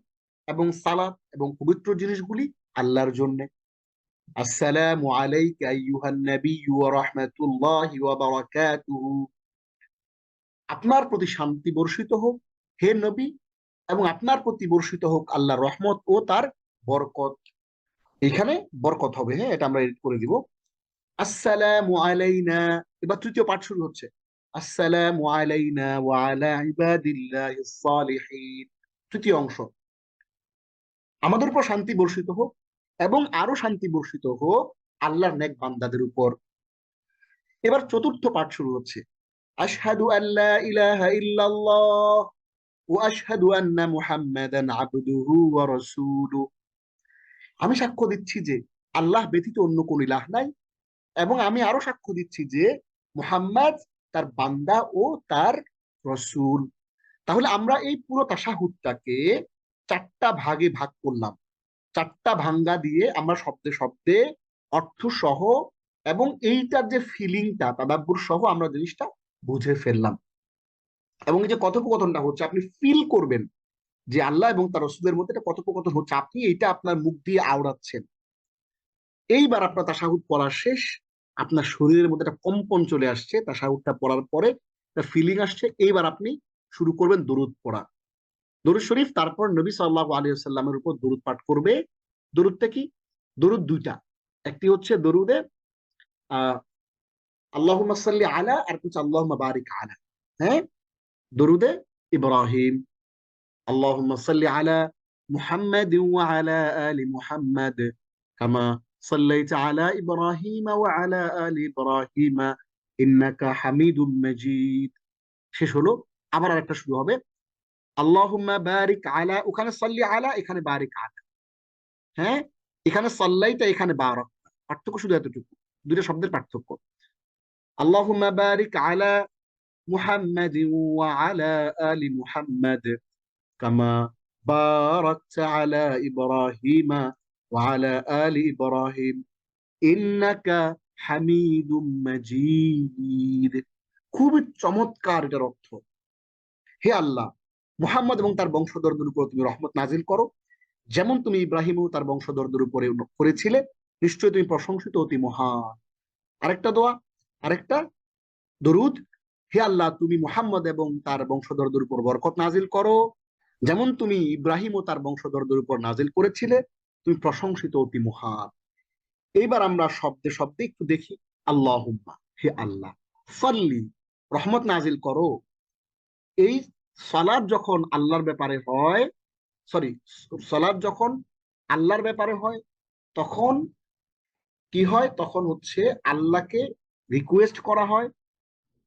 এবং সালাত এবং পবিত্র জিনিসগুলি আল্লাহর জন্য। আসসালামু আলাইকা আইয়ুহান নাবিয়্যু ওয়া রাহমাতুল্লাহি ওয়া বারাকাতুহু, আপনার প্রতি শান্তি বর্ষিত হোক হে নবী, এবং আপনার প্রতি বর্ষিত হোক আল্লাহর রহমত ও তার বরকত। এখানে বরকত হবে, হ্যাঁ, এটা আমরা এডিট করে দিব। আসসালামু আলাইনা, এবার তৃতীয় পাঠ শুরু হচ্ছে, আসসালামু আলাইনা ওয়া আলা ইবাদিল্লাহিস সালিহিন, তৃতীয় অংশ, আমাদের উপর শান্তি বর্ষিত হোক এবং আরো শান্তি বর্ষিত হোক আল্লাহর নেক বান্দাদের উপর। এবার চতুর্থ পাঠ শুরু হচ্ছে, আশহাদু আল্লা ইলাহা ইল্লাল্লাহ ওয়া আশহাদু আন্না মুহাম্মাদান আবদুহু ওয়া রাসূলুহু, আমি সাক্ষ্য দিচ্ছি যে আল্লাহ ব্যতীত অন্য কোন ইলাহ নাই, এবং আমি আরো সাক্ষ্য দিচ্ছি যে মুহাম্মদ তার বান্দা ও তার রসুল। তাহলে আমরা এই পুরো তাশাহুদটাকে 4টা ভাগে ভাগ করলাম। 4টা ভাঙ্গা দিয়ে আমরা শব্দে শব্দে অর্থ সহ এবং এইটার যে ফিলিংটা তাদাব্বুর সহ আমরা জিনিসটা বুঝে ফেললাম। এবং এই যে কথোপকথনটা হচ্ছে, আপনি ফিল করবেন যে আল্লাহ এবং তার রসুলের মধ্যে একটা কথোপকথন হচ্ছে, আপনি এটা আপনার মুখ দিয়ে আওড়াচ্ছেন। এইবার আপনার তাশাহুদ পড়া শেষ, আপনার শরীরের মধ্যে একটা কম্পন চলে আসছে, তাশাহুদটা পড়ার পরে একটা ফিলিং আসছে। এইবার আপনি শুরু করবেন দরুদ পড়া, দরুদ শরীফ, তারপর নবী সাল্লাল্লাহু আলাইহি ওয়াসাল্লামের উপর দরুদ পাঠ করবে। দরুদটা কি? দরুদ দুইটা, একটি হচ্ছে দরুদে আহ আল্লাহুম্মা সাল্লি আলা, আর হচ্ছে আল্লাহুম্মা বারিক আলা। হ্যাঁ, দরুদে ইব্রাহিম, আল্লাহুম্মা সাল্লি আলা মুহাম্মাদ ওয়া আলা আলি মুহাম্মাদ কামা সাল্লাইতা আলা ইব্রাহিম ওয়া আলা আলি ইব্রাহিম ইন্নাকা হামিদুম মাজিদ। শেষ হলো। আবার আরেকটা শুরু হবে, আল্লাহুম্মা বারিক আলা, ওখানে সাল্লি আলা, এখানে বারিক আলা। হ্যাঁ, এখানে সাল্লাইতা, এখানে বারাক, পার্থক্য শুধু এতটুকু, দুইটা শব্দের পার্থক্য। আল্লাহুম্মা বারিক আলা মুহাম্মাদ ওয়া আলা আলি মুহাম্মাদ কামা বারাকতা আলা ইব্রাহিম ওয়া আলা আলি ইব্রাহিম ইন্নাকা হামিদুম মাজিদ। খুবই চমৎকার এটার অর্থ। হে আল্লাহ, মুহাম্মদ এবং তার বংশধরদের উপর তুমি রহমত নাজিল করো, যেমন তুমি ইব্রাহিম ও তার বংশধরদের উপরে করেছিলে, নিশ্চয়ই তুমি প্রশংসিত অতি মহান। আরেকটা দোয়া, আরেকটা দরুদ, হে আল্লাহ, তুমি মুহাম্মদ এবং তার বংশধরদের উপর বরকত নাজিল করো, যেমন তুমি ইব্রাহিম ও তার বংশধরদের উপর নাজিল করেছিলে, তুমি প্রশংসিত অতি মহান। এইবার আমরা শব্দে শব্দে একটু দেখি। আল্লাহুম্মা, হে আল্লাহ, সাল্লি, রহমত নাজিল করো। এই সালাত যখন আল্লাহর ব্যাপারে হয়, সরি, সালাত যখন আল্লাহর ব্যাপারে হয়, তখন কি হয়? তখন হচ্ছে আল্লাহকে রিকোয়েস্ট করা হয়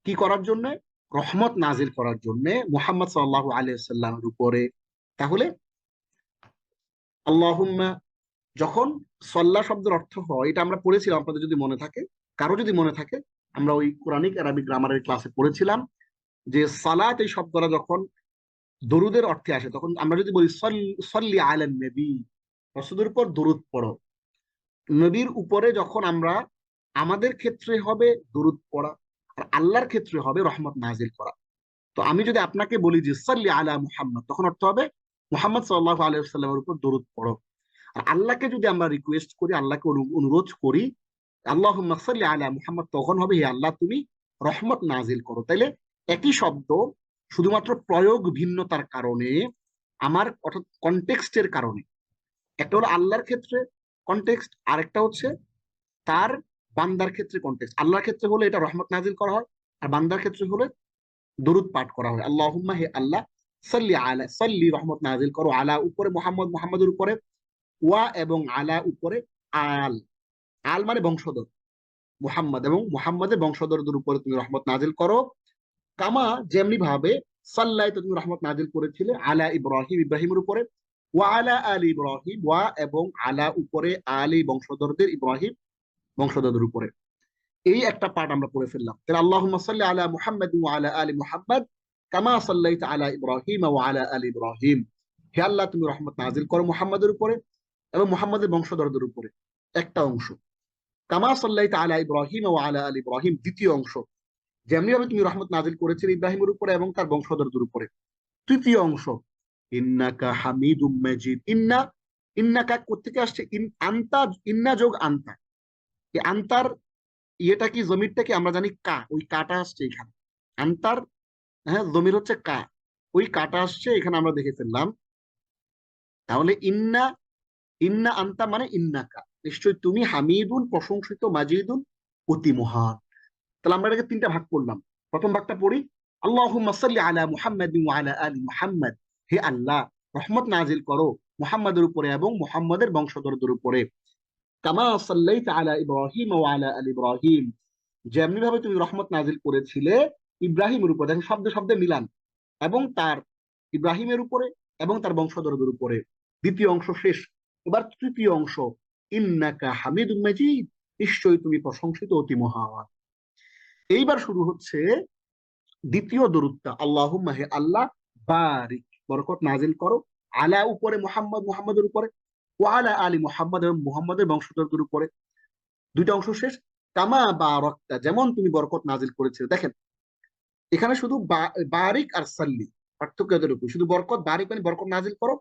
কি করার জন্য? রহমত নাজিল করার জন্য মুহাম্মদ সাল্লাল্লাহু আলাইহি সাল্লামের উপরে। তাহলে আল্লাহুম্মা যখন সাল্লাহ শব্দের অর্থ হয়, এটা আমরা পড়েছিলাম, আপনাদের যদি মনে থাকে, কারো যদি মনে থাকে, আমরা ওই কোরআনিক আরবিক গ্রামারের ক্লাসে পড়েছিলাম যে সালাত এই শব্দটা যখন দরুদের অর্থে আসে, তখন আমরা যদি বলি সল্লি আলান নবী, রাসূলের উপর দরুদ পড়ো। নবীর উপরে যখন আমরা, আমাদের ক্ষেত্রে হবে দরুদ পড়া, আর আল্লাহর ক্ষেত্রে হবে রহমত নাজিল করা। তো আমি যদি আপনাকে বলি যে সাল্লি আলা মুহাম্মদ, তখন অর্থ হবে মুহাম্মদ সাল্লাল্লাহু আলাইহি ওয়াসাল্লামের উপর দরুদ পড়ো। আর আল্লাহকে যদি আমরা রিকোয়েস্ট করি, আল্লাহকে অনুরোধ করি, আল্লাহুম্মা সাল্লি আলা মুহাম্মদ, তখন হবে হে আল্লাহ তুমি রহমত নাজিল করো। তাইলে একই শব্দ, শুধুমাত্র প্রয়োগ ভিন্নতার কারণে, আমার অর্থাৎ কনটেক্সটের কারণে, একটা হলো আল্লাহর ক্ষেত্রে কনটেক্সট, আরেকটা হচ্ছে তার বান্দার ক্ষেত্রে কনটেক্সট। আল্লাহর ক্ষেত্রে হলে এটা রহমত নাজিল করা হয়, আর বান্দার ক্ষেত্রে হলে দরুদ পাঠ করা হয়। আল্লাহুম্মা, হে আল্লাহ, সাল্লি আলা, সাল্লি রহমত নাজিল করো, আলা উপরে মুহাম্মদ, মুহাম্মদের উপরে, ওয়া এবং আলা উপরে আল, আল মানে বংশধর, মুহাম্মদ এবং মুহাম্মদের বংশধরদের উপরে তুমি রহমত নাজিল করো, কামা যেমনি ভাবে সাল্লাই তো তুমি রহমত নাজিল করেছিলে আলা ইব্রাহিম, ইব্রাহিমের উপরে, ওয়া আলা আলী ইব্রাহিম, ওয়া এবং আলা উপরে আলী বংশধরদের, ইব্রাহিম বংশধরদের উপরে। এই একটা পার্ট আমরা পড়ে ফেললাম। তাহলে আল্লাহুম্মা সাল্লি আলা মুহাম্মাদ ওয়া আলা আলি মুহাম্মাদ কামা সাল্লাইতা আলা ইব্রাহিম ওয়া আলা আলি ইব্রাহিম। হে আল্লাহ, তুমি রহমত নাজিল করো মুহাম্মাদের উপরে এবং মুহাম্মাদের বংশধরদের উপরে, একটা অংশ। কামা সাল্লাইতা আলা ইব্রাহিম ওয়া আলা আলি ইব্রাহিম, দ্বিতীয় অংশ, যেমনি ভাবে তুমি রহমত নাজিল করেছিলে ইব্রাহিমের উপরে এবং তার বংশধরদের উপরে। তৃতীয় অংশ, ইন্নাকা হামিদুম মাজিদ। ইন্না, ইন্নাকা কোত্থেকে আসছে? আন্তা, ইন্না যোগ আন্তা, এই আন্তার ইয়েটা কি, জমিরটা কি আমরা জানি কা, ওই কাটা আসছে এখানে। আন্তার, হ্যাঁ, জমির হচ্ছে কা, ওই কাটা আসছে এখানে, আমরা দেখে ফেললাম। তাহলে ইন্না, ইন্না আন্তা মানে ইন্নাকা, নিশ্চয় তুমি হামিদুন প্রশংসিত, মাজিদুন অতি মহান। তাহলে আমরা এটাকে তিনটা ভাগ করলাম। প্রথম ভাগটা পড়ি, আল্লাহুম্মা সাল্লি আলা মুহাম্মাদ ওয়া আলা আলি মুহাম্মাদ, হে আল্লাহ, রহমত নাজিল করো মুহাম্মাদের উপরে এবং মুহাম্মাদের বংশধরদের উপরে, কামা সাল্লাইতা আলা ইব্রাহিম ওয়া আলা আলি ইব্রাহিম, যেমনি ভাবে তুমি রহমত নাজিল করেছিলে ইব্রাহিমের উপরে। দেখেন শব্দে শব্দে মিলান, এবং তার, ইব্রাহিমের উপরে এবং তার বংশধরদের উপরে। দ্বিতীয় অংশ শেষ। এবার তৃতীয় অংশ, ইন্নাকা হামিদুম মাজিদ, নিশ্চয়ই তুমি প্রশংসিত অতি মহান। এইবার শুরু হচ্ছে দ্বিতীয় দরুদটা আল্লাহুম্মা হে আল্লাহ বারিক বরকত নাজিল করো আলা উপরে মুহাম্মদ মুহাম্মাদের উপরে ওয়া আলা আলি মুহাম্মদ এবং মুহাম্মাদের বংশধরদের উপরে। দুইটা অংশ শেষ। কামা বারাকতা যেমন তুমি বরকত নাজিল করেছিলে। দেখেন এখানে শুধু বারিক আর সাল্লি, পার্থক্য এতটুকু। শুধু বরকত, বারিক মানে বরকত নাজিল করো,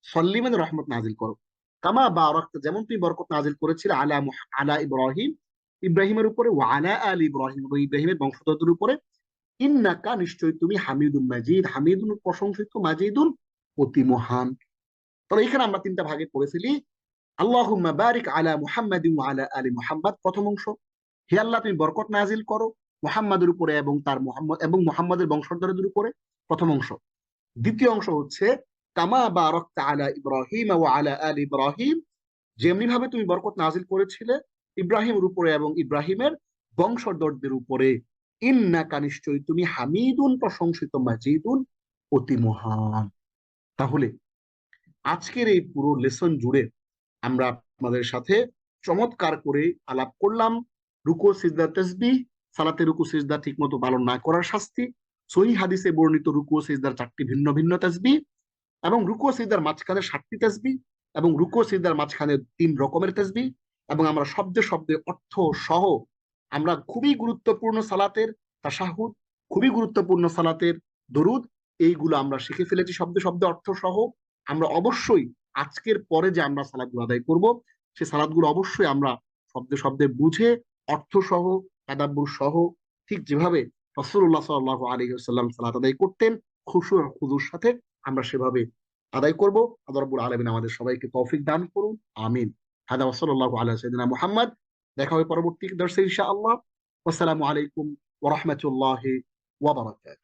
সল্লি মানে রহমত নাজিল করো। কামা বারাকতা যেমন তুমি বরকত নাজিল করেছিলে আলা আলা ইব্রাহিম ইব্রাহিমের উপরে, ওয়া আলা আলি ইব্রাহিম এবং ইব্রাহিমের বংশধরদের উপরে। ইন্নাকা নিশ্চয়ই তুমি হামিদুন মাজিদ, হামিদুন প্রশংসিত, মাজিদুন অতি মহান। তবে এখানে আমরা তিনটা ভাগে করেছিলি। আল্লাহুম্মা বারিক আলা মুহাম্মাদিন ওয়া আলা আলি মুহাম্মাদ প্রথম অংশ, হে আল্লাহ তুমি বরকত নাজিল করো মুহাম্মাদের উপরে এবং তার মুহাম্মদ এবং মুহাম্মাদের বংশধরদের উপরে, প্রথম অংশ। দ্বিতীয় অংশ হচ্ছে কামা বারাকতা আলা ইব্রাহিম ওয়া আলা আলি ইব্রাহিম, যেমনি ভাবে তুমি বরকত নাজিল করেছিলে ইব্রাহিমের উপরে এবং ইব্রাহিমের বংশধরদের উপরে। ইন্নাকা নিশ্চয়ই তুমি হামিদুন প্রশংসিত, মাজিদুন অতি মহান। তাহলে আজকের এই পুরো লেসন জুড়ে আমরা আপনাদের সাথে চমৎকার করে আলাপ করলাম রুকু সিজদা তাসবিহ, সালাতে রুকু সিজদা ঠিক মতো পালন না করার শাস্তি, সহিহ হাদিসে বর্ণিত রুকু সিজদার 4টি ভিন্ন ভিন্ন তাসবিহ, এবং রুকু সিজদার মাঝখানে 7টি তাসবিহ, এবং রুকু সিজদার মাঝখানে 3 রকমের তাসবিহ, এবং আমরা শব্দে শব্দে অর্থ সহ আমরা খুবই গুরুত্বপূর্ণ সালাতের তাশাহুদ, খুবই গুরুত্বপূর্ণ সালাতের দরুদ, এইগুলো আমরা শিখে ফেলেছি শব্দে শব্দে অর্থ সহ। আমরা অবশ্যই আজকের পরে যে আমরা সালাতগুলো আদায় করব সেই সালাতগুলো অবশ্যই আমরা শব্দে শব্দে বুঝে অর্থ সহ তাদাব্বুর সহ, ঠিক যেভাবে রাসূলুল্লাহ সাল্লাল্লাহু আলাইহি ওয়াসাল্লাম সালাত আদায় করতেন খুশু আর খুদুর সাথে, আমরা সেভাবে আদায় করব। আল্লাহ রাব্বুল আলামিন আমাদের সবাইকে তৌফিক দান করুন, আমিন। হাদা ওয়া সাল্লাল্লাহু আলা সাইয়্যিদিনা মুহাম্মদ। দেখা হবে পরবর্তী দর্শে ইনশাআল্লাহ। আসসালামু আলাইকুম ওয়া রাহমাতুল্লাহি ওয়া বারাকাতুহু।